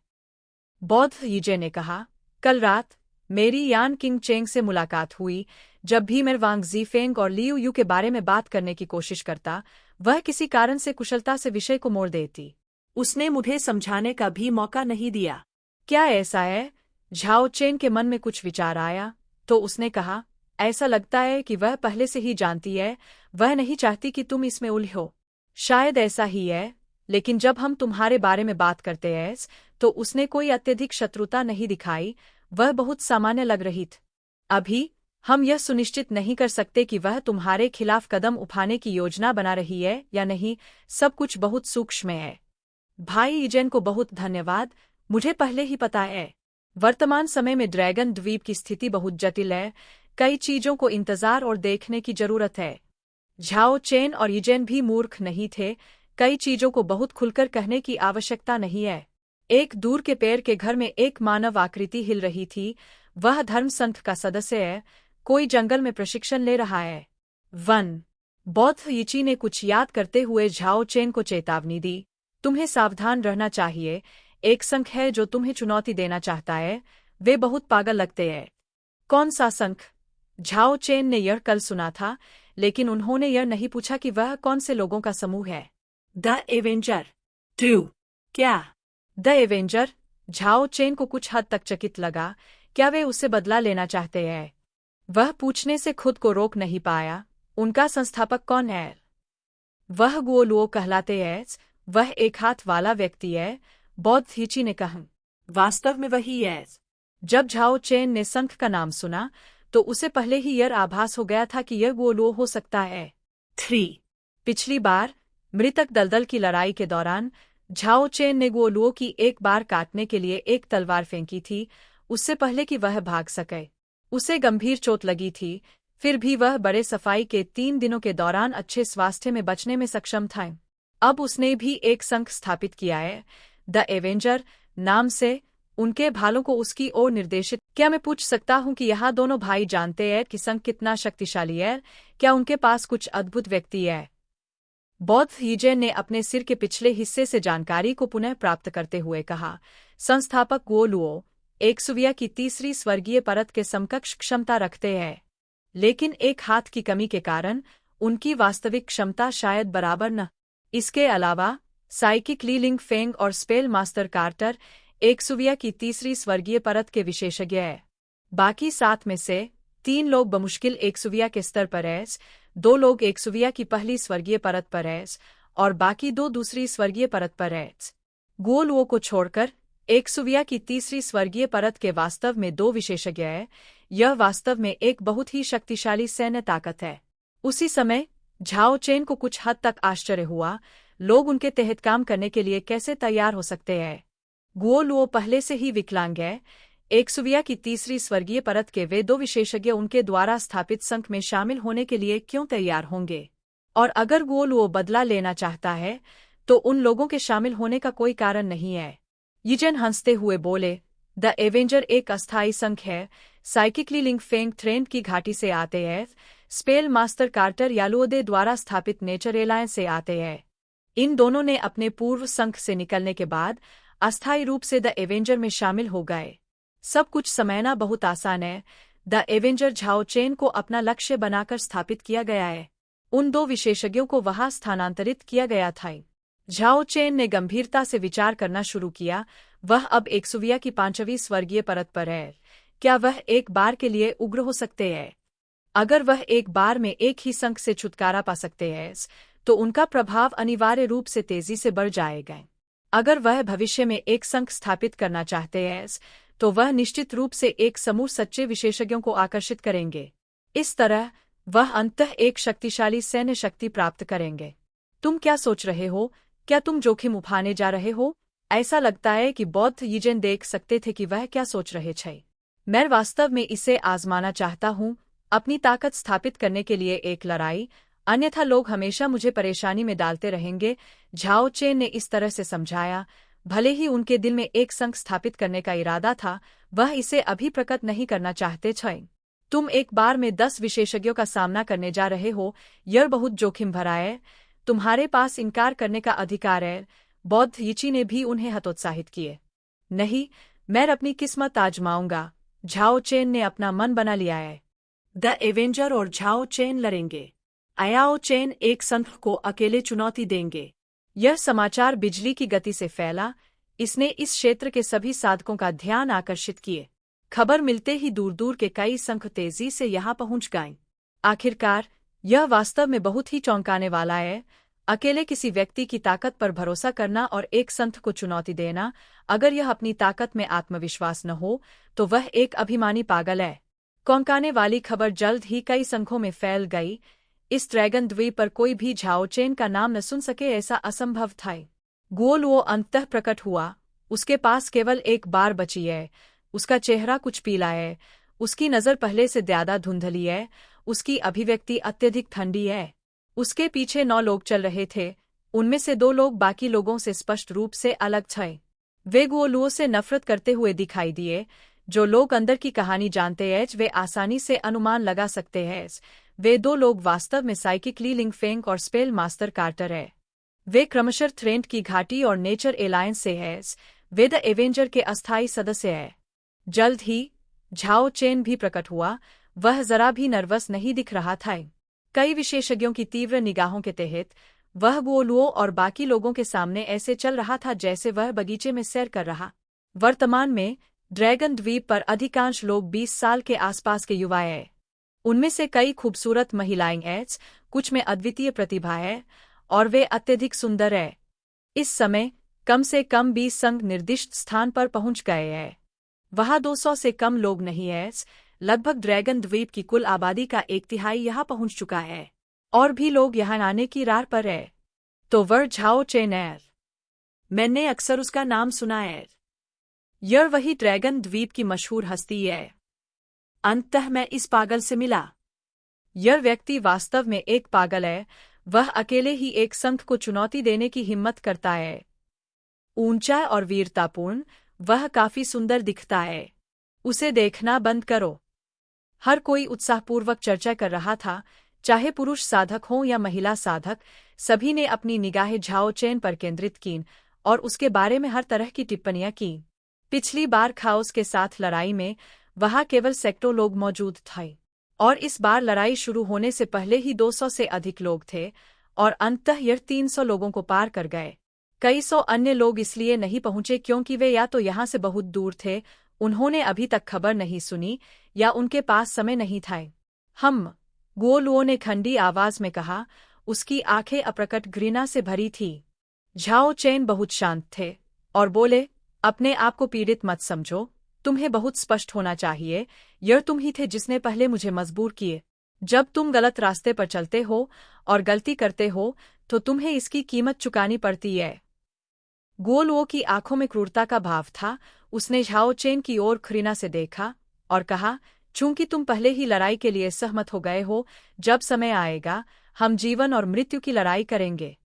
बौद्ध यीजे ने कहा, कल रात मेरी यान किंग चेंग से मुलाकात हुई। जब भी मैं वांग जीफेंग और लियू यू के बारे में बात करने की कोशिश करता, वह किसी कारण से कुशलता से विषय को मोड़ देती। उसने मुझे समझाने का भी मौका नहीं दिया। क्या ऐसा है? झाओ चेन के मन में कुछ विचार आया तो उसने कहा, ऐसा लगता है कि वह पहले से ही जानती है। वह नहीं चाहती कि तुम इसमें उलझो। शायद ऐसा ही है, लेकिन जब हम तुम्हारे बारे में बात करते हैं तो उसने कोई अत्यधिक शत्रुता नहीं दिखाई। वह बहुत सामान्य लग रही थी। अभी हम यह सुनिश्चित नहीं कर सकते कि वह तुम्हारे खिलाफ कदम उठाने की योजना बना रही है या नहीं। सब कुछ बहुत सूक्ष्म है। भाई यिजेन को बहुत धन्यवाद, मुझे पहले ही पता है। वर्तमान समय में ड्रैगन द्वीप की स्थिति बहुत जटिल है। कई चीजों को इंतजार और देखने की जरूरत है। झाओ चेन और यिजेन भी मूर्ख नहीं थे। कई चीजों को बहुत खुलकर कहने की आवश्यकता नहीं है। एक दूर के पेड़ के घर में एक मानव आकृति हिल रही थी। वह धर्मसंघ का सदस्य है। कोई जंगल में प्रशिक्षण ले रहा है। 1 बौद्ध यीची ने कुछ याद करते हुए झाओ चेन को चेतावनी दी, तुम्हें सावधान रहना चाहिए। एक संघ है जो तुम्हें चुनौती देना चाहता है। वे बहुत पागल लगते हैं। कौन सा संघ? झाओ चेन ने यह कल सुना था, लेकिन उन्होंने यह नहीं पूछा कि वह कौन से लोगों का समूह है। The Avenger 2। क्या? The Avenger? झाओ चेन को कुछ हद तक चकित लगा। क्या वे उससे बदला लेना चाहते हैं? वह पूछने से खुद को रोक नहीं पाया। उनका संस्थापक कौन है? वह गुओ लुओ कहलाते हैं। वह एक हाथ वाला व्यक्ति है, बौद्ध यीची ने कहा। वास्तव में वही है। जब झाओ चेन ने संघ का नाम सुना तो उसे पहले ही यह आभास हो गया था कि यह गुओ लुओ हो सकता है। 3 पिछली बार मृतक दलदल की लड़ाई के दौरान झाओ चेन ने गुओ लुओ की एक बार काटने के लिए एक तलवार फेंकी थी, उससे पहले कि वह भाग सके। उसे गंभीर चोट लगी थी, फिर भी वह बड़े सफाई के 3 दिनों के दौरान अच्छे स्वास्थ्य में बचने में सक्षम था। अब उसने भी एक संघ स्थापित किया है, द एवेंजर नाम से। उनके भालों को उसकी ओर निर्देशित। क्या मैं पूछ सकता हूं कि यह दोनों भाई जानते हैं कि संघ कितना शक्तिशाली है? क्या उनके पास कुछ अद्भुत व्यक्ति है? बौद्ध यीजेन ने अपने सिर के पिछले हिस्से से जानकारी को पुनः प्राप्त करते हुए कहा, संस्थापक गुओ लुओ एक्सुविया की तीसरी स्वर्गीय परत के समकक्ष क्षमता रखते हैं, लेकिन एक हाथ की कमी के कारण उनकी वास्तविक क्षमता शायद बराबर न। इसके अलावा साइकिक ली लिंग फेंग और स्पेल मास्टर कार्टर एक्सुविया की तीसरी स्वर्गीय परत के विशेषज्ञ हैं। बाकी 7 में से 3 लोग बमुश्किल एक्सुविया के स्तर पर हैं, 2 लोग एक्सुविया की पहली स्वर्गीय परत पर हैं और बाकी 2 दूसरी स्वर्गीय परत पर हैं। गुओ लुओ को छोड़कर एक्सुविया की तीसरी स्वर्गीय परत के वास्तव में 2 विशेषज्ञ हैं। यह वास्तव में एक बहुत ही शक्तिशाली सैन्य ताकत है। उसी समय झाओ चेन को कुछ हद तक आश्चर्य हुआ, लोग उनके तहत काम करने के लिए कैसे तैयार हो सकते हैं। गुओ लुओ पहले से ही विकलांग है। एक्सुविया की तीसरी स्वर्गीय परत के वे 2 विशेषज्ञ उनके द्वारा स्थापित संघ में शामिल होने के लिए क्यों तैयार होंगे? और अगर गुओ लुओ बदला लेना चाहता है तो उन लोगों के शामिल होने का कोई कारण नहीं है। यीजेन हंसते हुए बोले, द एवेंजर एक अस्थायी संघ है। साइकिकली लिंग फेंग थ्रेंड की घाटी से आते हैं, स्पेल मास्टर कार्टर यालुओदे द्वारा स्थापित नेचर एलायंस से आते हैं। इन दोनों ने अपने पूर्व संघ से निकलने के बाद अस्थायी रूप से द एवेंजर में शामिल हो गए। सब कुछ समझना बहुत आसान है। द एवेंजर झाओ चेन को अपना लक्ष्य बनाकर स्थापित किया गया है। उन 2 विशेषज्ञों को वहां स्थानांतरित किया गया था। झाओ चेन ने गंभीरता से विचार करना शुरू किया। वह अब एक्सुविया की 5वीं स्वर्गीय परत पर है। क्या वह एक बार के लिए उग्र हो सकते हैं? अगर वह एक बार में एक ही संघ से छुटकारा पा सकते हैं तो उनका प्रभाव अनिवार्य रूप से तेजी से बढ़ जाएगा। अगर वह भविष्य में एक संघ स्थापित करना चाहते हैं तो वह निश्चित रूप से एक समूह सच्चे विशेषज्ञों को आकर्षित करेंगे। इस तरह वह अंततः एक शक्तिशाली सैन्य शक्ति प्राप्त करेंगे। तुम क्या सोच रहे हो? क्या तुम जोखिम उठाने जा रहे हो? ऐसा लगता है कि बौद्ध यीजेन देख सकते थे कि वह क्या सोच रहे थे। मैं वास्तव में इसे आजमाना चाहता हूँ, अपनी ताकत स्थापित करने के लिए एक लड़ाई, अन्यथा लोग हमेशा मुझे परेशानी में डालते रहेंगे। झाओ चेन ने इस तरह से समझाया। भले ही उनके दिल में एक संघ स्थापित करने का इरादा था, वह इसे अभी प्रकट नहीं करना चाहते थे। तुम एक बार में 10 विशेषज्ञों का सामना करने जा रहे हो, यह बहुत जोखिम भरा है। तुम्हारे पास इनकार करने का अधिकार है। बौद्ध यीची ने भी उन्हें हतोत्साहित किए। नहीं, मैं अपनी किस्मत आजमाऊंगा। झाओ चेन ने अपना मन बना लिया है। द एवेंजर और झाओ चेन लड़ेंगे। आयाओ चेन एक संघ को अकेले चुनौती देंगे। यह समाचार बिजली की गति से फैला। इसने इस क्षेत्र के सभी साधकों का ध्यान आकर्षित किए। खबर मिलते ही दूर दूर के कई संघ तेजी से यहाँ पहुंच गए। आखिरकार यह वास्तव में बहुत ही चौंकाने वाला है। अकेले किसी व्यक्ति की ताकत पर भरोसा करना और एक संघ को चुनौती देना, अगर यह अपनी ताकत में आत्मविश्वास न हो तो वह एक अभिमानी पागल है। चौंकाने वाली खबर जल्द ही कई संघों में फैल गई। इस ड्रैगन द्वीप पर कोई भी झाओ चेन का नाम न सुन सके, ऐसा असंभव था। गुओ लुओ अंततः प्रकट हुआ। उसके पास केवल एक बार बची है। उसका चेहरा कुछ पीला है। उसकी नज़र पहले से ज्यादा धुंधली है। उसकी अभिव्यक्ति अत्यधिक ठंडी है। उसके पीछे 9 लोग चल रहे थे। उनमें से 2 लोग बाकी लोगों से स्पष्ट रूप से अलग थे। वे गुओ लुओ से नफरत करते हुए दिखाई दिए। जो लोग अंदर की कहानी जानते हैं वे आसानी से अनुमान लगा सकते हैं। वे 2 लोग वास्तव में साइकिक ली लिंग फेंग और स्पेल मास्टर कार्टर हैं। वे क्रमशः थ्रेंड की घाटी और नेचर एलायंस से हैं। वे द एवेंजर के अस्थायी सदस्य हैं। जल्द ही झाओ चेन भी प्रकट हुआ। वह जरा भी नर्वस नहीं दिख रहा था। कई विशेषज्ञों की तीव्र निगाहों के तहत वह गुओ लुओ और बाकी लोगों के सामने ऐसे चल रहा था जैसे वह बगीचे में सैर कर रहा। वर्तमान में ड्रैगन द्वीप पर अधिकांश लोग 20 साल के आसपास के युवा हैं। उनमें से कई खूबसूरत महिलाएं हैं, कुछ में अद्वितीय प्रतिभा है और वे अत्यधिक सुंदर हैं। इस समय कम से कम 20 संघ निर्दिष्ट स्थान पर पहुंच गए हैं। वहां 200 से कम लोग नहीं हैं। लगभग ड्रैगन द्वीप की कुल आबादी का 1/3 यहां पहुंच चुका है और भी लोग यहां आने की राह पर हैं। तो वह झाओ चेन है। मैंने अक्सर उसका नाम सुना है। यह वही ड्रैगन द्वीप की मशहूर हस्ती है। अंततः मैं इस पागल से मिला। यह व्यक्ति वास्तव में एक पागल है। वह अकेले ही एक संघ को चुनौती देने की हिम्मत करता है। ऊंचा और वीरतापूर्ण, वह काफी सुंदर दिखता है। उसे देखना बंद करो। हर कोई उत्साहपूर्वक चर्चा कर रहा था। चाहे पुरुष साधक हों या महिला साधक, सभी ने अपनी निगाहें झाओ चेन पर केंद्रित कीं और उसके बारे में हर तरह की टिप्पणियां की। पिछली बार खाओस के साथ लड़ाई में वहां केवल सैकड़ों लोग मौजूद थे, और इस बार लड़ाई शुरू होने से पहले ही 200 से अधिक लोग थे, और अंततः यह 300 लोगों को पार कर गए। कई सौ अन्य लोग इसलिए नहीं पहुंचे क्योंकि वे या तो यहां से बहुत दूर थे, उन्होंने अभी तक खबर नहीं सुनी, या उनके पास समय नहीं था। गुओलुओ ने खंडी आवाज में कहा, उसकी आंखें अप्रकट घृणा से भरी थी। झाओ चेन बहुत शांत थे और बोले, अपने आप को पीड़ित मत समझो, तुम्हें बहुत स्पष्ट होना चाहिए, यह तुम ही थे जिसने पहले मुझे मजबूर किए। जब तुम गलत रास्ते पर चलते हो और गलती करते हो तो तुम्हें इसकी कीमत चुकानी पड़ती है। गुओलुओ की आंखों में क्रूरता का भाव था। उसने झाओ चेन की ओर घृणा से देखा और कहा, चूंकि तुम पहले ही लड़ाई के लिए सहमत हो गए हो, जब समय आएगा हम जीवन और मृत्यु की लड़ाई करेंगे।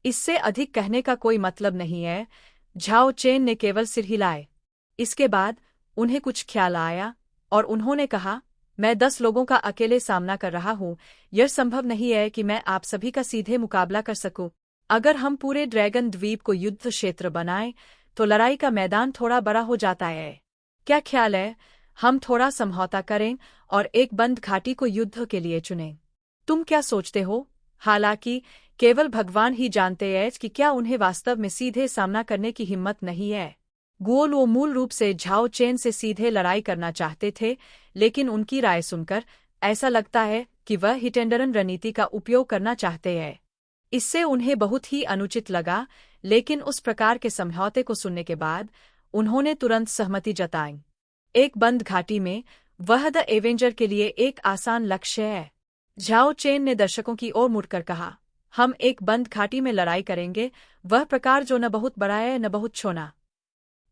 इससे अधिक कहने का कोई मतलब नहीं है। झाओ चेन ने केवल सिर हिलाए। इसके बाद उन्हें कुछ ख्याल आया और उन्होंने कहा, मैं 10 लोगों का अकेले सामना कर रहा हूँ, यह संभव नहीं है कि मैं आप सभी का सीधे मुकाबला कर सकूं। अगर हम पूरे ड्रैगन द्वीप को युद्ध क्षेत्र बनाएं तो लड़ाई का मैदान थोड़ा बड़ा हो जाता है। क्या ख्याल है, हम थोड़ा समझौता करें और एक बंद घाटी को युद्ध के लिए चुनें? तुम क्या सोचते हो? हालांकि केवल भगवान ही जानते हैं कि क्या उन्हें वास्तव में सीधे सामना करने की हिम्मत नहीं है। गुओलुओ मूल रूप से झाओ चेन से सीधे लड़ाई करना चाहते थे, लेकिन उनकी राय सुनकर ऐसा लगता है कि वह हिटेंडरन रणनीति का उपयोग करना चाहते हैं। इससे उन्हें बहुत ही अनुचित लगा, लेकिन उस प्रकार के समझौते को सुनने के बाद उन्होंने तुरंत सहमति जताई। एक बंद घाटी में वह द एवेंजर के लिए एक आसान लक्ष्य है। झाओ चेन ने दर्शकों की ओर मुड़कर कहा, हम एक बंद घाटी में लड़ाई करेंगे, वह प्रकार जो न बहुत बड़ा है न बहुत छोटा।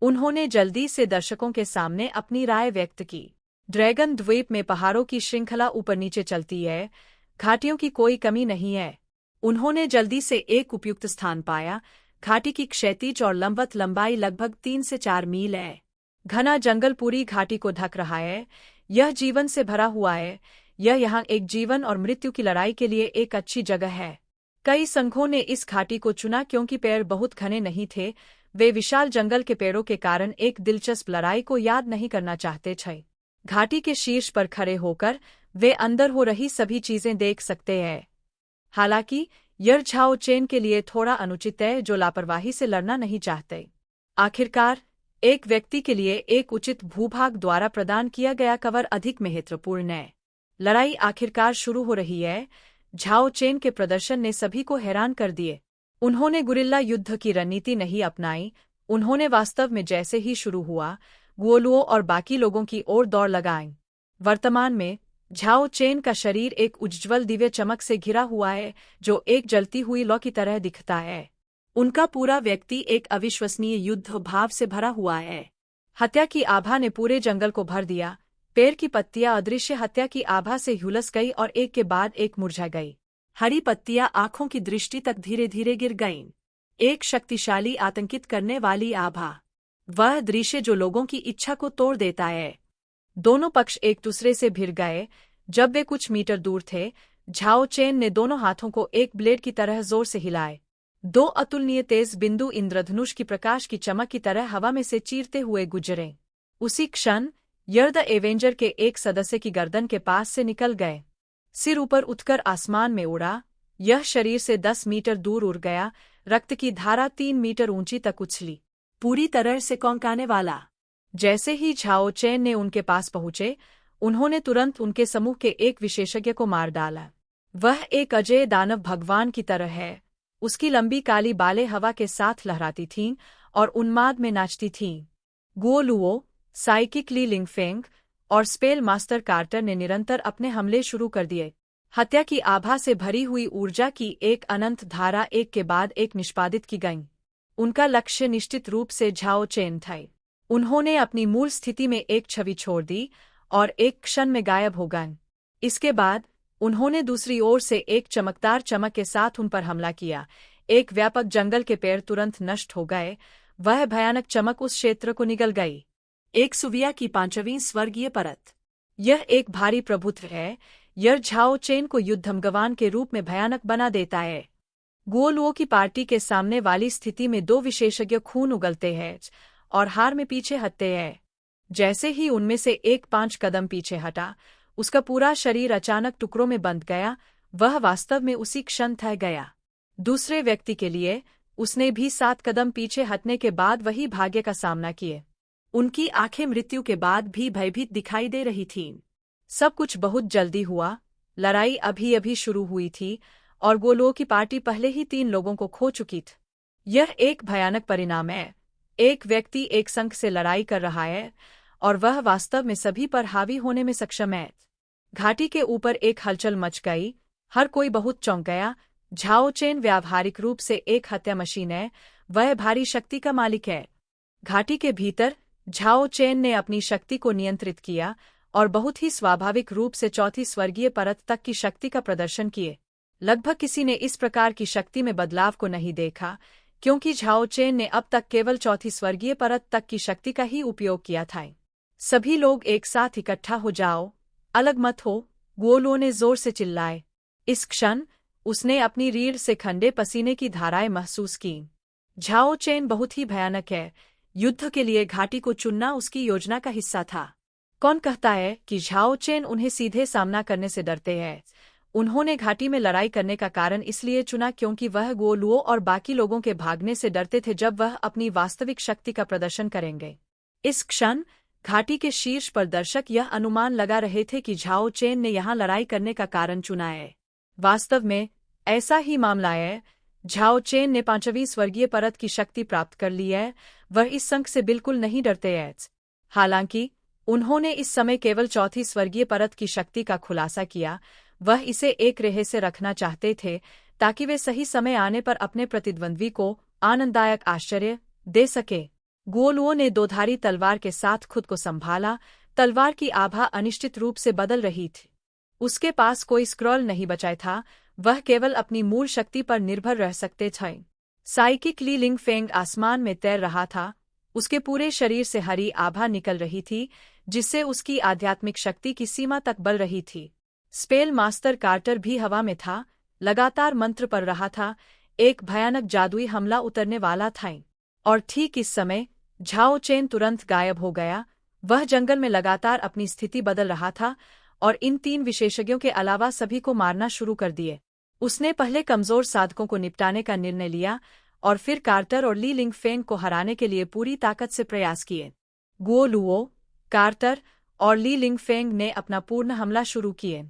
उन्होंने जल्दी से दर्शकों के सामने अपनी राय व्यक्त की। ड्रैगन द्वीप में पहाड़ों की श्रृंखला ऊपर नीचे चलती है, घाटियों की कोई कमी नहीं है। उन्होंने जल्दी से एक उपयुक्त स्थान पाया। घाटी की क्षैतिज और लंबवत लंबाई लगभग 3 से 4 मील है। घना जंगल पूरी घाटी को ढक रहा है। यह जीवन से भरा हुआ है। यह यहाँ एक जीवन और मृत्यु की लड़ाई के लिए एक अच्छी जगह है। कई संघों ने इस घाटी को चुना क्योंकि पेड़ बहुत घने नहीं थे। वे विशाल जंगल के पेड़ों के कारण एक दिलचस्प लड़ाई को याद नहीं करना चाहते थे। घाटी के शीर्ष पर खड़े होकर वे अंदर हो रही सभी चीजें देख सकते हैं। हालांकि यह झाओ चेन के लिए थोड़ा अनुचित है, जो लापरवाही से लड़ना नहीं चाहते। आखिरकार एक व्यक्ति के लिए एक उचित भूभाग द्वारा प्रदान किया गया कवर अधिक महत्वपूर्ण है। लड़ाई आखिरकार शुरू हो रही है। झाओ चेन के प्रदर्शन ने सभी को हैरान कर दिए। उन्होंने गुरिल्ला युद्ध की रणनीति नहीं अपनाई। उन्होंने वास्तव में जैसे ही शुरू हुआ, गुओलुओ और बाकी लोगों की ओर दौड़ लगाई। वर्तमान में झाओ चेन का शरीर एक उज्ज्वल दिव्य चमक से घिरा हुआ है, जो एक जलती हुई लौ की तरह दिखता है। उनका पूरा व्यक्ति एक अविश्वसनीय युद्ध भाव से भरा हुआ है। हत्या की आभा ने पूरे जंगल को भर दिया। पेड़ की पत्तियां अदृश्य हत्या की आभा से झुलस गई और एक के बाद एक मुरझा गई। हरी पत्तियां आंखों की दृष्टि तक धीरे धीरे गिर गईं। एक शक्तिशाली आतंकित करने वाली आभा, वह दृश्य जो लोगों की इच्छा को तोड़ देता है। दोनों पक्ष एक दूसरे से भिड़ गए। जब वे कुछ मीटर दूर थे, झाओ चेन ने दोनों हाथों को एक ब्लेड की तरह जोर से हिलाए। 2 अतुलनीय तेज बिंदु इंद्रधनुष की प्रकाश की चमक की तरह हवा में से चीरते हुए गुजरे। उसी क्षण यह द एवेंजर के एक सदस्य की गर्दन के पास से निकल गए। सिर ऊपर उठकर आसमान में उड़ा। यह शरीर से 10 मीटर दूर उड़ गया। रक्त की धारा 3 मीटर ऊंची तक उछली, पूरी तरह से कौंकाने वाला। जैसे ही झाओ चेन ने उनके पास पहुंचे, उन्होंने तुरंत उनके समूह के एक विशेषज्ञ को मार डाला। वह एक अजय दानव भगवान की तरह है। उसकी लंबी काली बालें हवा के साथ लहराती थीं और उन्माद में नाचती थीं। गुओलुओ, साइकिक ली लिंगफेंग और स्पेल मास्टर कार्टर ने निरंतर अपने हमले शुरू कर दिए। हत्या की आभा से भरी हुई ऊर्जा की एक अनंत धारा एक के बाद एक निष्पादित की गई। उनका लक्ष्य निश्चित रूप से झाओ चेन था। उन्होंने अपनी मूल स्थिति में एक छवि छोड़ दी और एक क्षण में गायब हो गए। इसके बाद उन्होंने दूसरी ओर से एक चमकदार चमक के साथ उन पर हमला किया। एक व्यापक जंगल के पेड़ तुरंत नष्ट हो गए। वह भयानक चमक उस क्षेत्र को निगल गई। एक सुविया की 5वीं स्वर्गीय परत। यह एक भारी प्रभुत्व है। यह झाओ चेन को युद्धमगवान के रूप में भयानक बना देता है। गुओलुओ की पार्टी के सामने वाली स्थिति में दो विशेषज्ञ खून उगलते हैं और हार में पीछे हटते हैं। जैसे ही उनमें से एक 5 कदम पीछे हटा, उसका पूरा शरीर अचानक टुकड़ों में बंध गया। वह वास्तव में उसी क्षण थक गया। दूसरे व्यक्ति के लिए, उसने भी 7 कदम पीछे हटने के बाद वही भाग्य का सामना किए। उनकी आंखें मृत्यु के बाद भी भयभीत दिखाई दे रही थीं। सब कुछ बहुत जल्दी हुआ। लड़ाई अभी अभी शुरू हुई थी और गुओलुओ की पार्टी पहले ही 3 लोगों को खो चुकी थी। यह एक भयानक परिणाम है। एक व्यक्ति एक संघ से लड़ाई कर रहा है और वह वास्तव में सभी पर हावी होने में सक्षम है। घाटी के ऊपर एक हलचल मच गई। हर कोई बहुत चौंक गया। झाओ चेन व्यावहारिक रूप से एक हत्या मशीन है। वह भारी शक्ति का मालिक है। घाटी के भीतर झाओ चेन ने अपनी शक्ति को नियंत्रित किया और बहुत ही स्वाभाविक रूप से चौथी स्वर्गीय परत तक की शक्ति का प्रदर्शन किए। लगभग किसी ने इस प्रकार की शक्ति में बदलाव को नहीं देखा, क्योंकि झाओ चेन ने अब तक केवल चौथी स्वर्गीय परत तक की शक्ति का ही उपयोग किया था। सभी लोग एक साथ इकट्ठा हो जाओ, अलग मत हो, गुओलुओ ने जोर से चिल्लाए। इस क्षण उसने अपनी रीढ़ से ठंडे पसीने की धाराएं महसूस की। झाओ चेन बहुत ही भयानक है। युद्ध के लिए घाटी को चुनना उसकी योजना का हिस्सा था। कौन कहता है कि झाओ चेन उन्हें सीधे सामना करने से डरते हैं? उन्होंने घाटी में लड़ाई करने का कारण इसलिए चुना क्योंकि वह गुओलुओ और बाकी लोगों के भागने से डरते थे जब वह अपनी वास्तविक शक्ति का प्रदर्शन करेंगे। इस क्षण घाटी के शीर्ष पर दर्शक यह अनुमान लगा रहे थे कि झाओ चेन ने यहां लड़ाई करने का कारण चुना है। वास्तव में ऐसा ही मामला है। झाओ चेन ने 5वीं स्वर्गीय परत की शक्ति प्राप्त कर ली है। वह इस संघ से बिल्कुल नहीं डरते हैं। हालांकि उन्होंने इस समय केवल चौथी स्वर्गीय परत की शक्ति का खुलासा किया। वह इसे एक रहस्य रखना चाहते थे ताकि वे सही समय आने पर अपने प्रतिद्वंद्वी को आनंददायक आश्चर्य दे सके। गुओलुओ ने दोधारी तलवार के साथ खुद को संभाला। तलवार की आभा अनिश्चित रूप से बदल रही थी। उसके पास कोई स्क्रॉल नहीं बचा था। वह केवल अपनी मूल शक्ति पर निर्भर रह सकते थे। साइकिक ली लिंग फेंग आसमान में तैर रहा था। उसके पूरे शरीर से हरी आभा निकल रही थी, जिससे उसकी आध्यात्मिक शक्ति की सीमा तक बढ़ रही थी। स्पेल मास्टर कार्टर भी हवा में था, लगातार मंत्र पढ़ रहा था। एक भयानक जादुई हमला उतरने वाला था और ठीक इस समय झाओ चेन तुरंत गायब हो गया। वह जंगल में लगातार अपनी स्थिति बदल रहा था और इन 3 विशेषज्ञों के अलावा सभी को मारना शुरू कर दिए। उसने पहले कमजोर साधकों को निपटाने का निर्णय लिया और फिर कार्टर और ली लिंग फेंग को हराने के लिए पूरी ताकत से प्रयास किए। गुओलुओ, कार्टर और ली लिंग फेंग ने अपना पूर्ण हमला शुरू किए।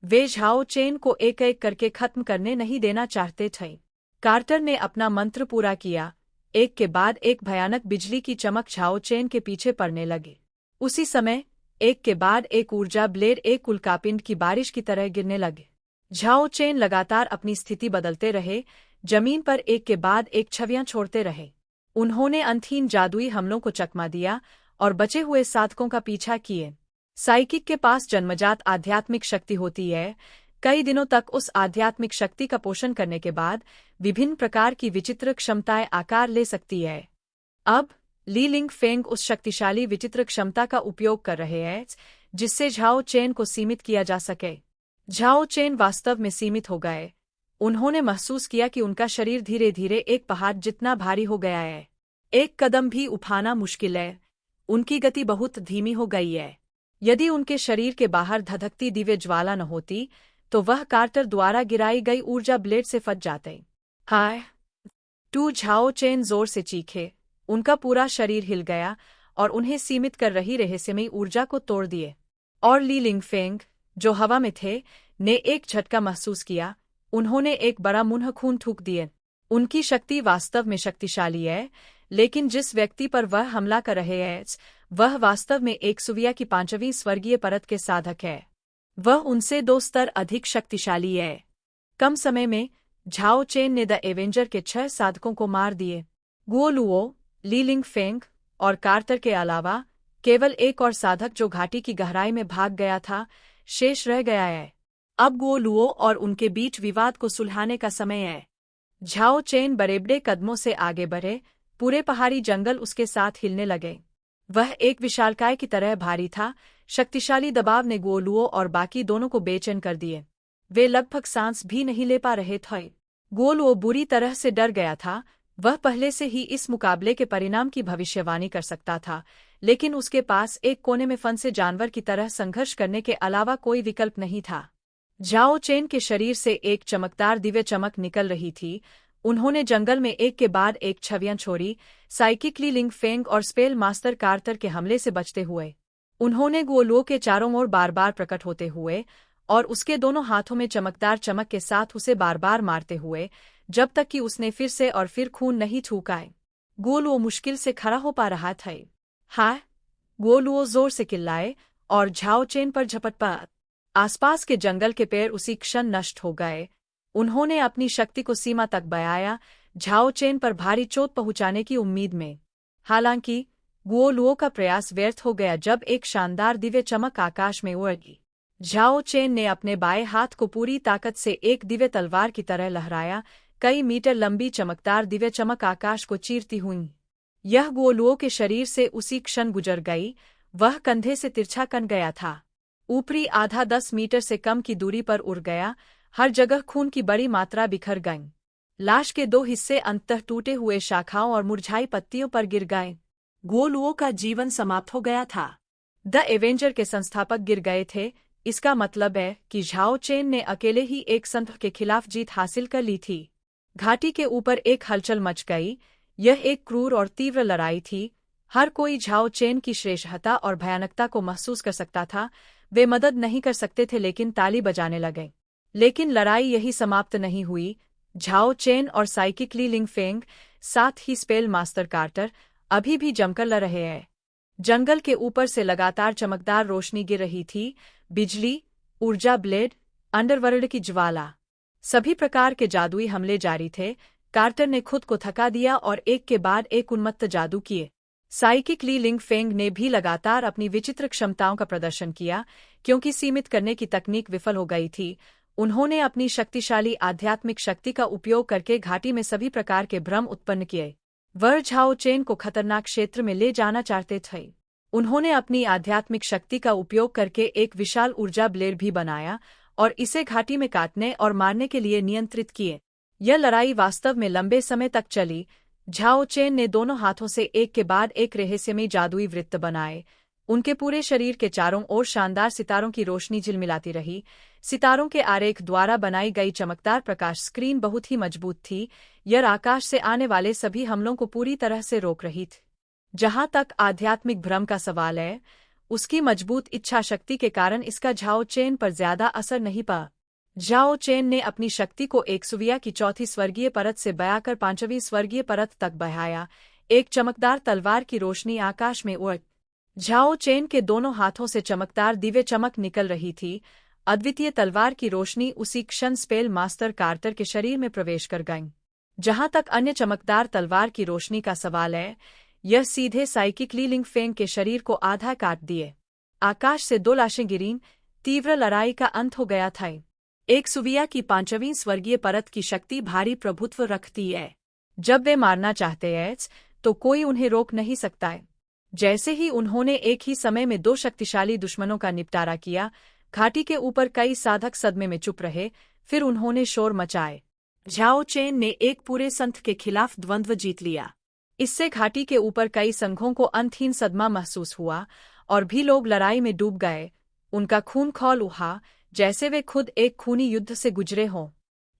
वे झाओ चेन को एक एक करके खत्म करने नहीं देना चाहते थे। कार्टर ने अपना मंत्र पूरा किया। एक के बाद एक भयानक बिजली की चमक झाओ चेन के पीछे पड़ने लगी। उसी समय एक के बाद एक ऊर्जा ब्लेड एक उल्कापिंड की बारिश की तरह गिरने लगे। झाओ चेन लगातार अपनी स्थिति बदलते रहे, जमीन पर एक के बाद एक छवियां छोड़ते रहे। उन्होंने अंतहीन जादुई हमलों को चकमा दिया और बचे हुए साधकों का पीछा किए। साइकिक के पास जन्मजात आध्यात्मिक शक्ति होती है। कई दिनों तक उस आध्यात्मिक शक्ति का पोषण करने के बाद विभिन्न प्रकार की विचित्र क्षमताएं आकार ले सकती है। अब ली लिंग फेंग उस शक्तिशाली विचित्र क्षमता का उपयोग कर रहे हैं जिससे झाओ चेन को सीमित किया जा सके। झाओ चेन वास्तव में सीमित हो गए। उन्होंने महसूस किया कि उनका शरीर धीरे धीरे एक पहाड़ जितना भारी हो गया है। एक कदम भी उठाना मुश्किल है। उनकी गति बहुत धीमी हो गई है। यदि उनके शरीर के बाहर धधकती दिव्य ज्वाला न होती तो वह कार्टर द्वारा गिराई गई ऊर्जा ब्लेड से फट जाते। हाय टू झाओ चेन जोर से चीखे। उनका पूरा शरीर हिल गया और उन्हें सीमित कर रही रहस्यमयी ऊर्जा को तोड़ दिए। और ली लिंग फेंग, जो हवा में थे, ने एक झटका महसूस किया। उन्होंने एक बड़ा मुंह खून थूक दिए। उनकी शक्ति वास्तव में शक्तिशाली है, लेकिन जिस व्यक्ति पर वह हमला कर रहे हैं वह वास्तव में एक सुविया की 5वीं स्वर्गीय परत के साधक है। वह उनसे 2 स्तर अधिक शक्तिशाली है। कम समय में झाओ चेन ने द एवेंजर के 6 साधकों को मार दिए। गुओलुओ, ली लिंग फेंग और कार्टर के अलावा केवल एक और साधक जो घाटी की गहराई में भाग गया था शेष रह गया है। अब गुओलुओ और उनके बीच विवाद को सुलझाने का समय है। झाओ चेन बड़े कदमों से आगे बढ़े। पूरे पहाड़ी जंगल उसके साथ हिलने लगे। वह एक विशालकाय की तरह भारी था। शक्तिशाली दबाव ने गुओलुओ और बाकी दोनों को बेचैन कर दिए। वे लगभग सांस भी नहीं ले पा रहे थे। गुओलुओ बुरी तरह से डर गया था। वह पहले से ही इस मुकाबले के परिणाम की भविष्यवाणी कर सकता था, लेकिन उसके पास एक कोने में फंसे जानवर की तरह संघर्ष करने के अलावा कोई विकल्प नहीं था। झाओ चेन के शरीर से एक चमकदार दिव्य चमक निकल रही थी। उन्होंने जंगल में एक के बाद एक छवियां छोड़ी, साइकिक ली लिंग फेंग और स्पेल मास्टर कार्टर के हमले से बचते हुए। उन्होंने गुओलुओ के चारों ओर बार बार प्रकट होते हुए और उसके दोनों हाथों में चमकदार चमक के साथ उसे बार बार मारते हुए, जब तक कि उसने फिर से और फिर खून नहीं थूकाए। गुओलुओ मुश्किल से खड़ा हो पा रहा था। हाय! गुओलुओ जोर से चिल्लाए और झाओ चेन पर झपट पड़ा। आसपास के जंगल के पेड़ उसी क्षण नष्ट हो गए। उन्होंने अपनी शक्ति को सीमा तक बढ़ाया, झाओ चेन पर भारी चोट पहुंचाने की उम्मीद में। हालांकि गुओलुओ का प्रयास व्यर्थ हो गया जब एक शानदार दिव्य चमक आकाश में उड़ गई। झाओ चेन ने अपने बाएं हाथ को पूरी ताकत से एक दिव्य तलवार की तरह लहराया। कई मीटर लंबी चमकदार दिव्य चमक आकाश को चीरती हुई यह गुओलुओ के शरीर से उसी क्षण गुजर गई। वह कंधे से तिरछा कन गया था। ऊपरी आधा 10 मीटर से कम की दूरी पर उड़ गया। हर जगह खून की बड़ी मात्रा बिखर गई। लाश के 2 हिस्से अंततः टूटे हुए शाखाओं और मुरझाई पत्तियों पर गिर गए। गुओलुओ का जीवन समाप्त हो गया था। द एवेंजर के संस्थापक गिर गए थे। इसका मतलब है कि झाओ चेन ने अकेले ही एक संत के खिलाफ जीत हासिल कर ली थी। घाटी के ऊपर एक हलचल मच गई। यह एक क्रूर और तीव्र लड़ाई थी। हर कोई झाओ चेन की श्रेष्ठता और भयानकता को महसूस कर सकता था। वे मदद नहीं कर सकते थे लेकिन ताली बजाने लगे। लेकिन लड़ाई यही समाप्त नहीं हुई। झाओ चेन और साइकिक ली लिंग फेंग, साथ ही स्पेल मास्टर कार्टर, अभी भी जमकर लड़ रहे हैं। जंगल के ऊपर से लगातार चमकदार रोशनी गिर रही थी। बिजली, ऊर्जा ब्लेड, अंडरवर्ल्ड की ज्वाला, सभी प्रकार के जादुई हमले जारी थे। कार्टर ने खुद को थका दिया और एक के बाद एक उन्मत्त जादू किए। साइकिक ली लिंग फेंग ने भी लगातार अपनी विचित्र क्षमताओं का प्रदर्शन किया। क्योंकि सीमित करने की तकनीक विफल हो गई थी, उन्होंने अपनी शक्तिशाली आध्यात्मिक शक्ति का उपयोग करके घाटी में सभी प्रकार के भ्रम उत्पन्न किए। वह झाओ चेन को खतरनाक क्षेत्र में ले जाना चाहते थे। उन्होंने अपनी आध्यात्मिक शक्ति का उपयोग करके एक विशाल ऊर्जा ब्लेड भी बनाया और इसे घाटी में काटने और मारने के लिए नियंत्रित किए। यह लड़ाई वास्तव में लंबे समय तक चली। झाओ चेन ने दोनों हाथों से एक के बाद एक रहस्यमयी जादुई वृत्त बनाए। उनके पूरे शरीर के चारों ओर शानदार सितारों की रोशनी झिलमिलाती रही। सितारों के आरेख द्वारा बनाई गई चमकदार प्रकाश स्क्रीन बहुत ही मजबूत थी। यह आकाश से आने वाले सभी हमलों को पूरी तरह से रोक रही थी। जहां तक आध्यात्मिक भ्रम का सवाल है, उसकी मजबूत इच्छा शक्ति के कारण इसका झाओ चेन पर ज्यादा असर नहीं पड़ा। झाओ चेन ने अपनी शक्ति को एक सुविया की 4थी स्वर्गीय परत से बढ़ाकर 5वीं स्वर्गीय परत तक बढ़ाया। एक चमकदार तलवार की रोशनी आकाश में उड़। झाओ चेन के दोनों हाथों से चमकदार दिव्य चमक निकल रही थी। अद्वितीय तलवार की रोशनी उसी क्षण स्पेल मास्टर कार्टर के शरीर में प्रवेश कर गई। जहां तक अन्य चमकदार तलवार की रोशनी का सवाल है, यह सीधे साइकिक ली लिंग फेंग के शरीर को आधा काट दिए। आकाश से 2 लाशें गिरीं। तीव्र लड़ाई का अंत हो गया था। एक सुविया की 5वीं स्वर्गीय परत की शक्ति भारी प्रभुत्व रखती है। जब वे मारना चाहते हैं तो कोई उन्हें रोक नहीं सकता है। जैसे ही उन्होंने एक ही समय में 2 शक्तिशाली दुश्मनों का निपटारा किया, घाटी के ऊपर कई साधक सदमे में चुप रहे। फिर उन्होंने शोर मचाए। झाओ चेन ने एक पूरे संत के खिलाफ द्वंद्व जीत लिया। इससे घाटी के ऊपर कई संघों को अंतहीन सदमा महसूस हुआ और भी लोग लड़ाई में डूब गए। उनका खून खौल उठा जैसे वे खुद एक खूनी युद्ध से गुजरे हों।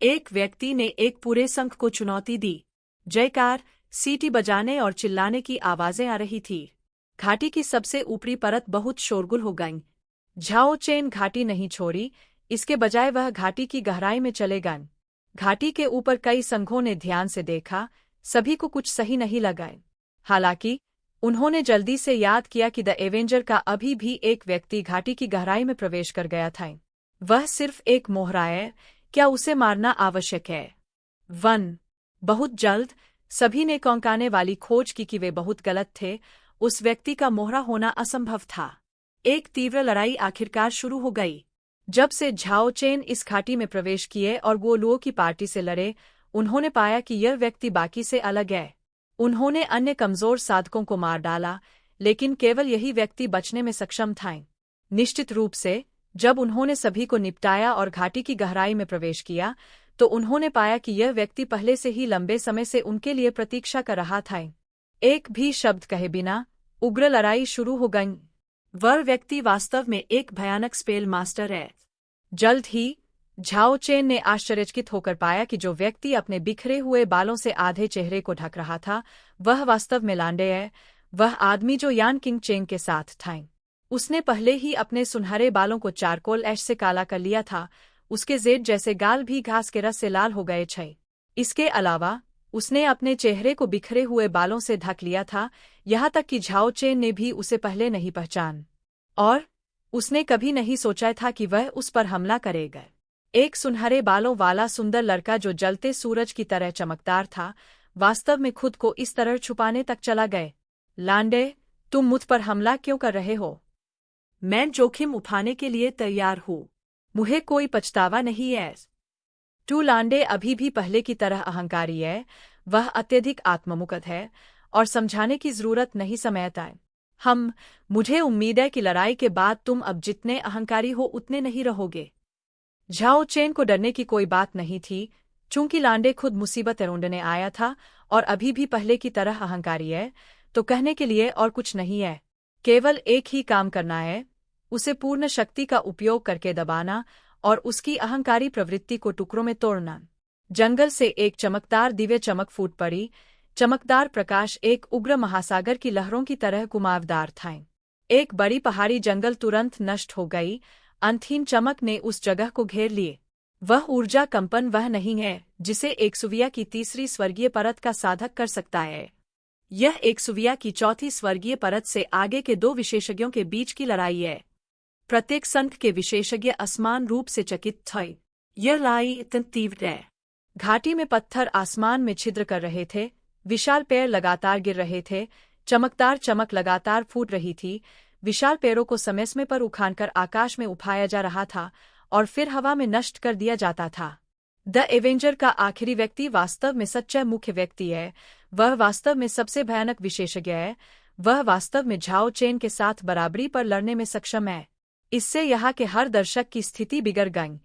एक व्यक्ति ने एक पूरे संघ को चुनौती दी। जयकार, सीटी बजाने और चिल्लाने की आवाजें आ रही थी। घाटी की सबसे ऊपरी परत बहुत शोरगुल हो गई। झाओ चेन घाटी नहीं छोड़ी, इसके बजाय वह घाटी की गहराई में चले गए। घाटी के ऊपर कई संघों ने ध्यान से देखा, सभी को कुछ सही नहीं लगा। हालांकि उन्होंने जल्दी से याद किया कि द एवेंजर का अभी भी एक व्यक्ति घाटी की गहराई में प्रवेश कर गया था। वह सिर्फ एक मोहरा है। क्या उसे मारना आवश्यक है? 1 बहुत जल्द सभी ने कौंकाने वाली खोज की कि वे बहुत गलत थे। उस व्यक्ति का मोहरा होना असंभव था। एक तीव्र लड़ाई आखिरकार शुरू हो गई। जब से झाओ चेन इस घाटी में प्रवेश किए और गुओलुओ की पार्टी से लड़े, उन्होंने पाया कि यह व्यक्ति बाकी से अलग है। उन्होंने अन्य कमजोर साधकों को मार डाला, लेकिन केवल यही व्यक्ति बचने में सक्षम था। निश्चित रूप से जब उन्होंने सभी को निपटाया और घाटी की गहराई में प्रवेश किया तो उन्होंने पाया कि यह व्यक्ति पहले से ही लंबे समय से उनके लिए प्रतीक्षा कर रहा था। एक भी शब्द कहे बिना उग्र लड़ाई शुरू हो गई। वह व्यक्ति वास्तव में एक भयानक स्पेल मास्टर है। जल्द ही झाओ चेन ने आश्चर्यचकित होकर पाया कि जो व्यक्ति अपने बिखरे हुए बालों से आधे चेहरे को ढक रहा था वह वास्तव में लांडे है, वह आदमी जो यान किंग चेंग के साथ था। उसने पहले ही अपने सुनहरे बालों को चारकोल ऐश से काला कर लिया था, उसके जेड जैसे गाल भी घास के रस से लाल हो गए थे। इसके अलावा उसने अपने चेहरे को बिखरे हुए बालों से ढक लिया था, यहाँ तक कि झाओ चेन ने भी उसे पहले नहीं पहचान और उसने कभी नहीं सोचा था कि वह उस पर हमला करेगा। एक सुनहरे बालों वाला सुंदर लड़का जो जलते सूरज की तरह चमकदार था वास्तव में खुद को इस तरह छुपाने तक चला गए। लांडे, तुम मुझ पर हमला क्यों कर रहे हो? मैं जोखिम उठाने के लिए तैयार हूँ, मुझे कोई पछतावा नहीं है। टू लांडे अभी भी पहले की तरह अहंकारी है, वह अत्यधिक आत्ममुक्त है और समझाने की जरूरत नहीं समझता है। मुझे उम्मीद है कि लड़ाई के बाद तुम अब जितने अहंकारी हो उतने नहीं रहोगे। झाओ चेन को डरने की कोई बात नहीं थी, चूंकि लांडे खुद मुसीबत ढूंढने आया था और अभी भी पहले की तरह अहंकारी है, तो कहने के लिए और कुछ नहीं है, केवल एक ही काम करना है, उसे पूर्ण शक्ति का उपयोग करके दबाना और उसकी अहंकारी प्रवृत्ति को टुकड़ों में तोड़ना। जंगल से एक चमकदार दिव्य चमक फूट पड़ी, चमकदार प्रकाश एक उग्र महासागर की लहरों की तरह घुमावदार था। एक बड़ी पहाड़ी जंगल तुरंत नष्ट हो गई, अंतहीन चमक ने उस जगह को घेर लिए। वह ऊर्जा कंपन वह नहीं है जिसे एक्सुविया की तीसरी स्वर्गीय परत का साधक कर सकता है। यह एक्सुविया की चौथी स्वर्गीय परत से आगे के दो विशेषज्ञों के बीच की लड़ाई है। प्रत्येक संघ के विशेषज्ञ असमान रूप से चकित थे। यह लड़ाई इतनी तीव्र है। घाटी में पत्थर आसमान में छिद्र कर रहे थे, विशाल पेड़ लगातार गिर रहे थे, चमकदार चमक लगातार फूट रही थी, विशाल पेड़ों को समय समय पर उखाड़कर आकाश में उठाया जा रहा था और फिर हवा में नष्ट कर दिया जाता था। द एवेंजर का आखिरी व्यक्ति वास्तव में सच्चा मुख्य व्यक्ति है, वह वास्तव में सबसे भयानक विशेषज्ञ है, वह वास्तव में झाओ चेन के साथ बराबरी पर लड़ने में सक्षम है। इससे यहाँ के हर दर्शक की स्थिति बिगड़ गई।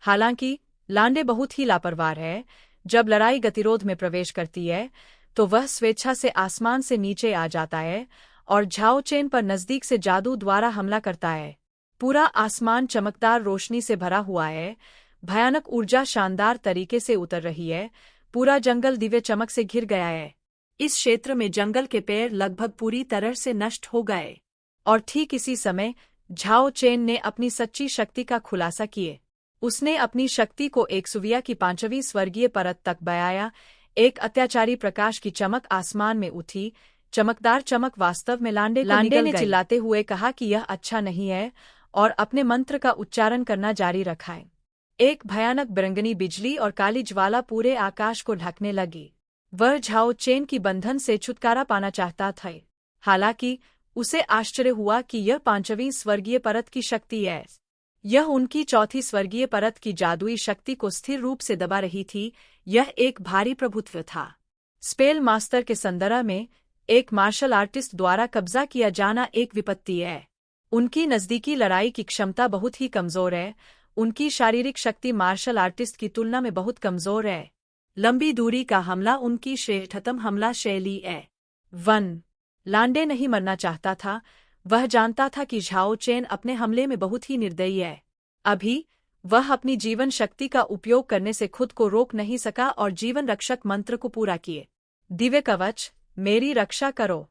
हालांकि लांडे बहुत ही लापरवाह है, जब लड़ाई गतिरोध में प्रवेश करती है तो वह स्वेच्छा से आसमान से नीचे आ जाता है और झाओ चेन पर नजदीक से जादू द्वारा हमला करता है। पूरा आसमान चमकदार रोशनी से भरा हुआ है, भयानक ऊर्जा शानदार तरीके से उतर रही है, पूरा जंगल दिव्य चमक से घिर गया है। इस क्षेत्र में जंगल के पेड़ लगभग पूरी तरह से नष्ट हो गए और ठीक इसी समय झाओ चेन ने अपनी सच्ची शक्ति का खुलासा किए। उसने अपनी शक्ति को एक्सुविया की 5वीं स्वर्गीय परत तक बढ़ाया। एक अत्याचारी प्रकाश की चमक आसमान में उठी, चमकदार चमक वास्तव में लांडे ने चिल्लाते हुए कहा कि यह अच्छा नहीं है और अपने मंत्र का उच्चारण करना जारी रखा है। एक भयानक बिरंगनी बिजली और काली ज्वाला पूरे आकाश को ढकने लगी। वह झाओ चेन की बंधन से छुटकारा पाना चाहता था, हालांकि उसे आश्चर्य हुआ कि यह 5वीं स्वर्गीय परत की शक्ति है। यह उनकी चौथी स्वर्गीय परत की जादुई शक्ति को स्थिर रूप से दबा रही थी। यह एक भारी प्रभुत्व था। स्पेल मास्टर के संदर्भ में एक मार्शल आर्टिस्ट द्वारा कब्जा किया जाना एक विपत्ति है। उनकी नज़दीकी लड़ाई की क्षमता बहुत ही कमजोर है, उनकी शारीरिक शक्ति मार्शल आर्टिस्ट की तुलना में बहुत कमजोर है। लंबी दूरी का हमला उनकी श्रेष्ठतम हमला शैली है। 1. लांडे नहीं मरना चाहता था, वह जानता था कि झाओ चेन अपने हमले में बहुत ही निर्दयी है। अभी वह अपनी जीवन शक्ति का उपयोग करने से खुद को रोक नहीं सका और जीवन रक्षक मंत्र को पूरा किए। दिव्य कवच, मेरी रक्षा करो।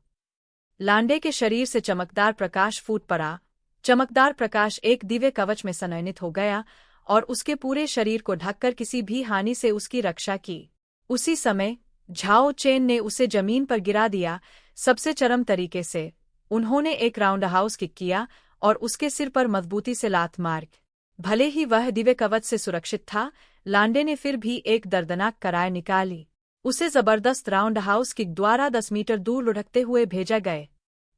लांडे के शरीर से चमकदार प्रकाश फूट पड़ा। चमकदार प्रकाश एक दिव्य कवच में संलग्नित हो गया और उसके पूरे शरीर को ढककर किसी भी हानि से उसकी रक्षा की। उसी समय झाओ चेन ने उसे जमीन पर गिरा दिया, सबसे चरम तरीके से। उन्होंने एक राउंड हाउस किक किया और उसके सिर पर मजबूती से लात मार। भले ही वह दिव्य कवच से सुरक्षित था, लांडे ने फिर भी एक दर्दनाक करार निकाली। उसे जबरदस्त राउंड हाउस किक द्वारा 10 मीटर दूर लुढ़कते हुए भेजा गए।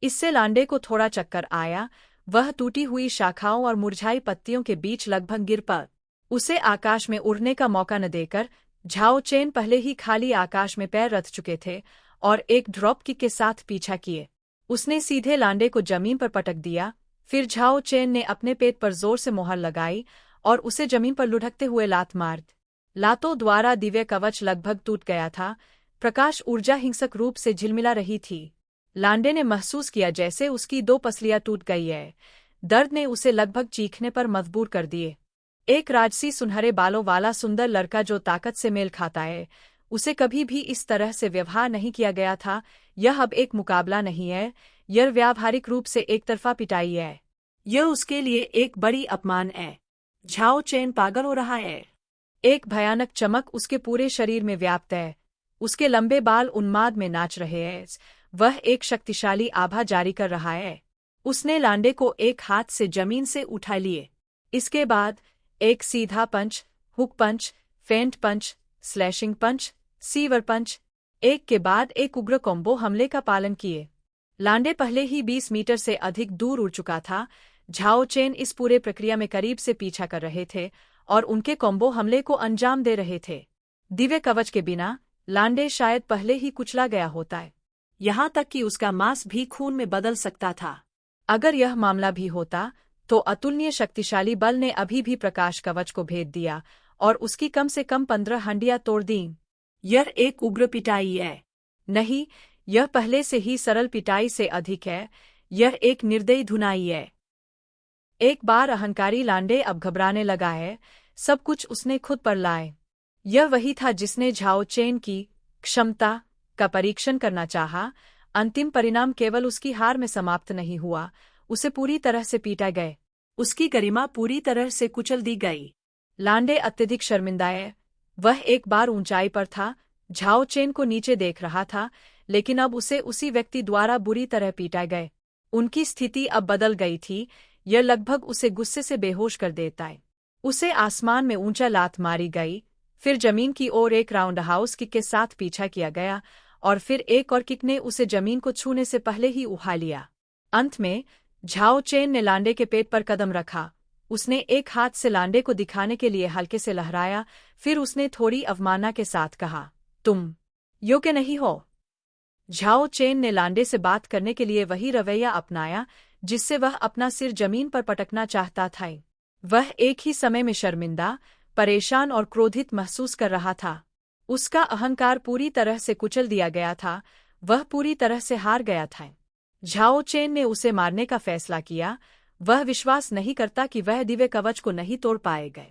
इससे लांडे को थोड़ा चक्कर आया, वह टूटी हुई शाखाओं और मुरझाई पत्तियों के बीच लगभग गिर पड़ा। उसे आकाश में उड़ने का मौका न देकर झाओ चेन पहले ही खाली आकाश में पैर रख चुके थे और एक ड्रॉप किक के साथ पीछा किए। उसने सीधे लांडे को जमीन पर पटक दिया, फिर झाओ चेन ने अपने पेट पर जोर से मोहर लगाई और उसे जमीन पर लुढ़कते हुए लात मार। लातों द्वारा दिव्य कवच लगभग टूट गया था। प्रकाश ऊर्जा हिंसक रूप से झिलमिला रही थी। लांडे ने महसूस किया जैसे उसकी 2 पसलियां टूट गई है। दर्द ने उसे लगभग चीखने पर मजबूर कर दिए। एक राजसी सुनहरे बालों वाला सुंदर लड़का जो ताकत से मेल खाता है, उसे कभी भी इस तरह से व्यवहार नहीं किया गया था। यह अब एक मुकाबला नहीं है, यह व्यावहारिक रूप से एक तरफा पिटाई है। यह उसके लिए एक बड़ी अपमान है। झाओ चेन पागल हो रहा है। एक भयानक चमक उसके पूरे शरीर में व्याप्त है। उसके लंबे बाल उन्माद में नाच रहे हैं। वह एक शक्तिशाली आभा जारी कर रहा है। उसने लांडे को एक हाथ से जमीन से उठा लिए। इसके बाद एक सीधा पंच, हुक पंच, फेंट पंच, स्लैशिंग पंच, सीवर पंच, एक के बाद एक उग्र कॉम्बो हमले का पालन किए। लांडे पहले ही 20 मीटर से अधिक दूर उड़ चुका था। झाओ चेन इस पूरे प्रक्रिया में करीब से पीछा कर रहे थे और उनके कॉम्बो हमले को अंजाम दे रहे थे। दिव्य कवच के बिना लांडे शायद पहले ही कुचला गया होता है। यहाँ तक कि उसका मांस भी खून में बदल सकता था। अगर यह मामला भी होता तो अतुलनीय शक्तिशाली बल ने अभी भी प्रकाश कवच को भेद दिया और उसकी कम से कम 15 हंडियां तोड़ दीं। यह एक उग्र पिटाई है। नहीं, यह पहले से ही सरल पिटाई से अधिक है। यह एक निर्दयी धुनाई है। एक बार अहंकारी लांडे अब घबराने लगा है। सब कुछ उसने खुद पर लाए। यह वही था जिसने झाओ चेन की क्षमता का परीक्षण करना चाहा। अंतिम परिणाम केवल उसकी हार में समाप्त नहीं हुआ, उसे पूरी तरह से पीटा गए। उसकी गरिमा पूरी तरह से कुचल दी गई। लांडे अत्यधिक शर्मिंदा है। वह एक बार ऊंचाई पर था, झाओ चेन को नीचे देख रहा था, लेकिन अब उसे उसी व्यक्ति द्वारा बुरी तरह पीटा गए। उनकी स्थिति अब बदल गई थी। यह लगभग उसे गुस्से से बेहोश कर देता है। उसे आसमान में ऊंचा लात मारी गई, फिर जमीन की ओर एक राउंड हाउस किक के साथ पीछा किया गया और फिर एक और किक ने उसे जमीन को छूने से पहले ही उठा लिया। अंत में झाओ चेन ने लांडे के पेट पर कदम रखा। उसने एक हाथ से लांडे को दिखाने के लिए हल्के से लहराया, फिर उसने थोड़ी अवमानना के साथ कहा, तुम योग्य नहीं हो। झाओ चेन ने लांडे से बात करने के लिए वही रवैया अपनाया जिससे वह अपना सिर जमीन पर पटकना चाहता था। वह एक ही समय में शर्मिंदा, परेशान और क्रोधित महसूस कर रहा था। उसका अहंकार पूरी तरह से कुचल दिया गया था। वह पूरी तरह से हार गया था। झाओ चेन ने उसे मारने का फैसला किया। वह विश्वास नहीं करता कि वह दिव्य कवच को नहीं तोड़ पाएगा।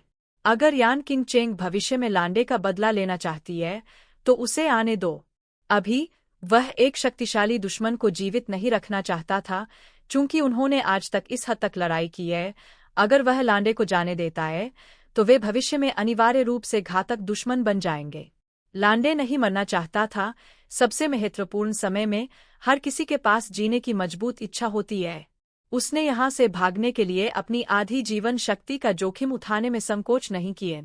अगर यान किंग चेंग भविष्य में लांडे का बदला लेना चाहती है तो उसे आने दो। अभी वह एक शक्तिशाली दुश्मन को जीवित नहीं रखना चाहता था, चूंकि उन्होंने आज तक इस हद तक लड़ाई की है। अगर वह लांडे को जाने देता है तो वे भविष्य में अनिवार्य रूप से घातक दुश्मन बन जाएंगे। लांडे नहीं मरना चाहता था। सबसे महत्वपूर्ण समय में हर किसी के पास जीने की मजबूत इच्छा होती है। उसने यहाँ से भागने के लिए अपनी आधी जीवन शक्ति का जोखिम उठाने में संकोच नहीं किए।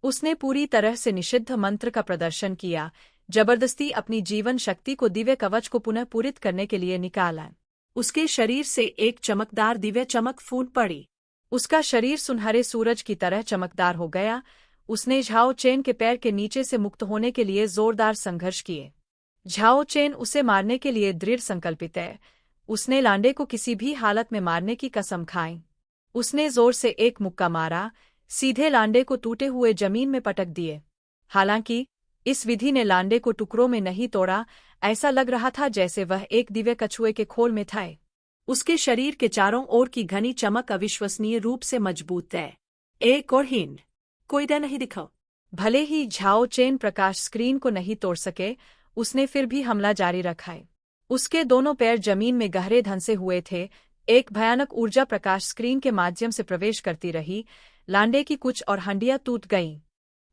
उसने पूरी तरह से निषिद्ध मंत्र का प्रदर्शन किया, जबरदस्ती अपनी जीवन शक्ति को दिव्य कवच को पुनः पूरित करने के लिए निकाला। उसके शरीर से एक चमकदार दिव्य चमक फूट पड़ी। उसका शरीर सुनहरे सूरज की तरह चमकदार हो गया। उसने झाओ चेन के पैर के नीचे से मुक्त होने के लिए जोरदार संघर्ष किए। झाओ चेन उसे मारने के लिए दृढ़ संकल्पित है। उसने लांडे को किसी भी हालत में मारने की कसम खाई। उसने जोर से एक मुक्का मारा, सीधे लांडे को टूटे हुए जमीन में पटक दिए। हालांकि इस विधि ने लांडे को टुकड़ों में नहीं तोड़ा। ऐसा लग रहा था जैसे वह एक दिव्य कछुए के खोल में था। उसके शरीर के चारों ओर की घनी चमक अविश्वसनीय रूप से मजबूत है। एक और हिंड, कोई दया नहीं दिखाओ। भले ही झाओ चेन प्रकाश स्क्रीन को नहीं तोड़ सके, उसने फिर भी हमला जारी रखा है। उसके दोनों पैर जमीन में गहरे धंसे हुए थे। एक भयानक ऊर्जा प्रकाश स्क्रीन के माध्यम से प्रवेश करती रही। लांडे की कुछ और हंडियां टूट गईं।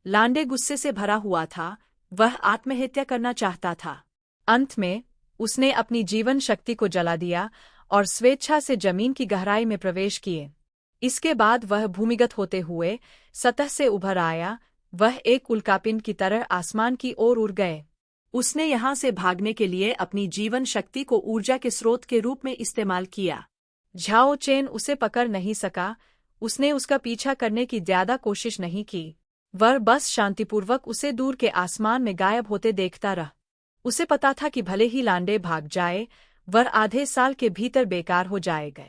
लांडे गुस्से से भरा हुआ था। वह आत्महत्या करना चाहता था। अंत में उसने अपनी जीवन शक्ति को जला दिया और स्वेच्छा से जमीन की गहराई में प्रवेश किए। इसके बाद वह भूमिगत होते हुए सतह से उभर आया। वह एक उल्कापिंड की तरह आसमान की ओर उड़ गए। उसने यहाँ से भागने के लिए अपनी जीवन शक्ति को ऊर्जा के स्रोत के रूप में इस्तेमाल किया। झाओ चेन उसे पकड़ नहीं सका। उसने उसका पीछा करने की ज्यादा कोशिश नहीं की। वह बस शांतिपूर्वक उसे दूर के आसमान में गायब होते देखता रहा। उसे पता था कि भले ही लांडे भाग जाए, वह आधे साल के भीतर बेकार हो जाएगा।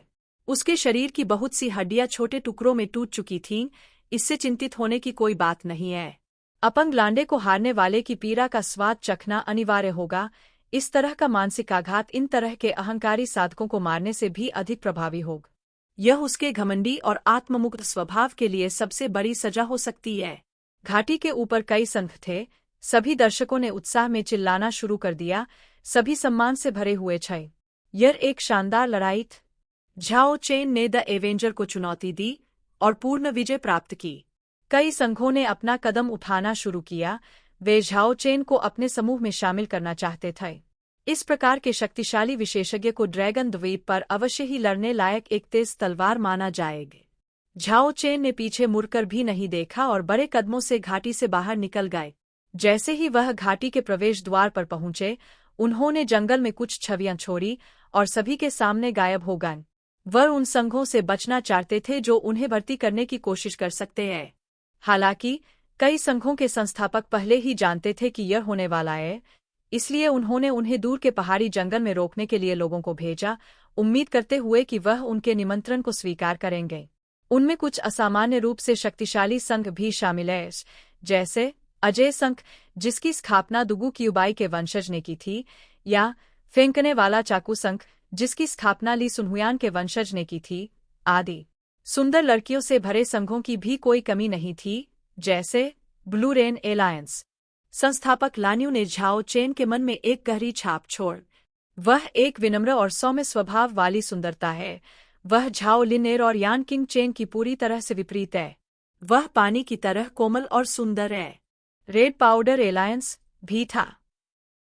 उसके शरीर की बहुत सी हड्डियां छोटे टुकड़ों में टूट चुकी थीं, इससे चिंतित होने की कोई बात नहीं है। अपंग लांडे को हारने वाले की पीड़ा का स्वाद चखना अनिवार्य होगा। इस तरह का मानसिक आघात इन तरह के अहंकारी साधकों को मारने से भी अधिक प्रभावी होगा। यह उसके घमंडी और आत्ममुक्त स्वभाव के लिए सबसे बड़ी सजा हो सकती है। घाटी के ऊपर कई संघ थे। सभी दर्शकों ने उत्साह में चिल्लाना शुरू कर दिया। सभी सम्मान से भरे हुए थे। यह एक शानदार लड़ाई थी। झाओ चेन ने द एवेंजर को चुनौती दी और पूर्ण विजय प्राप्त की। कई संघों ने अपना कदम उठाना शुरू किया। वे झाओ चेन को अपने समूह में शामिल करना चाहते थे। इस प्रकार के शक्तिशाली विशेषज्ञ को ड्रैगन द्वीप पर अवश्य ही लड़ने लायक एक तेज तलवार माना जाएगा। झाओ चेन ने पीछे मुड़कर भी नहीं देखा और बड़े कदमों से घाटी से बाहर निकल गए। जैसे ही वह घाटी के प्रवेश द्वार पर पहुंचे, उन्होंने जंगल में कुछ छवियां छोड़ी और सभी के सामने गायब हो गए। वह उन संघों से बचना चाहते थे जो उन्हें भर्ती करने की कोशिश कर सकते हैं। हालांकि कई संघों के संस्थापक पहले ही जानते थे कि यह होने वाला है, इसलिए उन्होंने उन्हें दूर के पहाड़ी जंगल में रोकने के लिए लोगों को भेजा, उम्मीद करते हुए कि वह उनके निमंत्रण को स्वीकार करेंगे। उनमें कुछ असामान्य रूप से शक्तिशाली संघ भी शामिल हैं, जैसे अजय संघ, जिसकी स्थापना दुगु क्यूबाई के वंशज ने की थी, या फेंकने वाला चाकू संघ, जिसकी स्थापना ली सुनहुयान के वंशज ने की थी, आदि। सुंदर लड़कियों से भरे संघों की भी कोई कमी नहीं थी, जैसे ब्लू रेन एलायंस। संस्थापक लान्यू ने झाओ चेन के मन में एक गहरी छाप छोड़। वह एक विनम्र और सौम्य स्वभाव वाली सुंदरता है। वह झाओ लिनेर और यान किंग चेन की पूरी तरह से विपरीत है। वह पानी की तरह कोमल और सुंदर है। रेड पाउडर एलायंस भी था।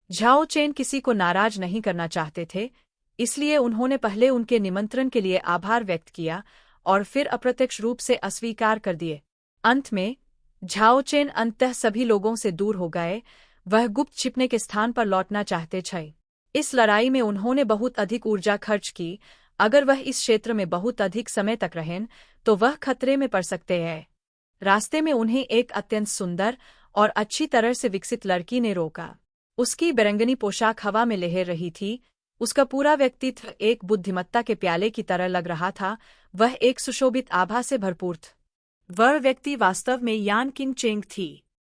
झाओ चेन किसी को नाराज नहीं करना चाहते थे, इसलिए उन्होंने पहले उनके निमंत्रण के लिए आभार व्यक्त किया और फिर अप्रत्यक्ष रूप से अस्वीकार कर दिए। अंत में झाओ चेन अंततः सभी लोगों से दूर हो गए। वह गुप्त छिपने के स्थान पर लौटना चाहते थे। इस लड़ाई में उन्होंने बहुत अधिक ऊर्जा खर्च की। अगर वह इस क्षेत्र में बहुत अधिक समय तक रहें तो वह खतरे में पड़ सकते हैं। रास्ते में उन्हें एक अत्यंत सुंदर और अच्छी तरह से विकसित लड़की ने रोका। उसकी बेरंगनी पोशाक हवा में लहर रही थी। उसका पूरा व्यक्तित्व एक बुद्धिमत्ता के प्याले की तरह लग रहा था। वह एक सुशोभित आभा से भरपूर था। वह व्यक्ति वास्तव में यान किंग चेंग थी।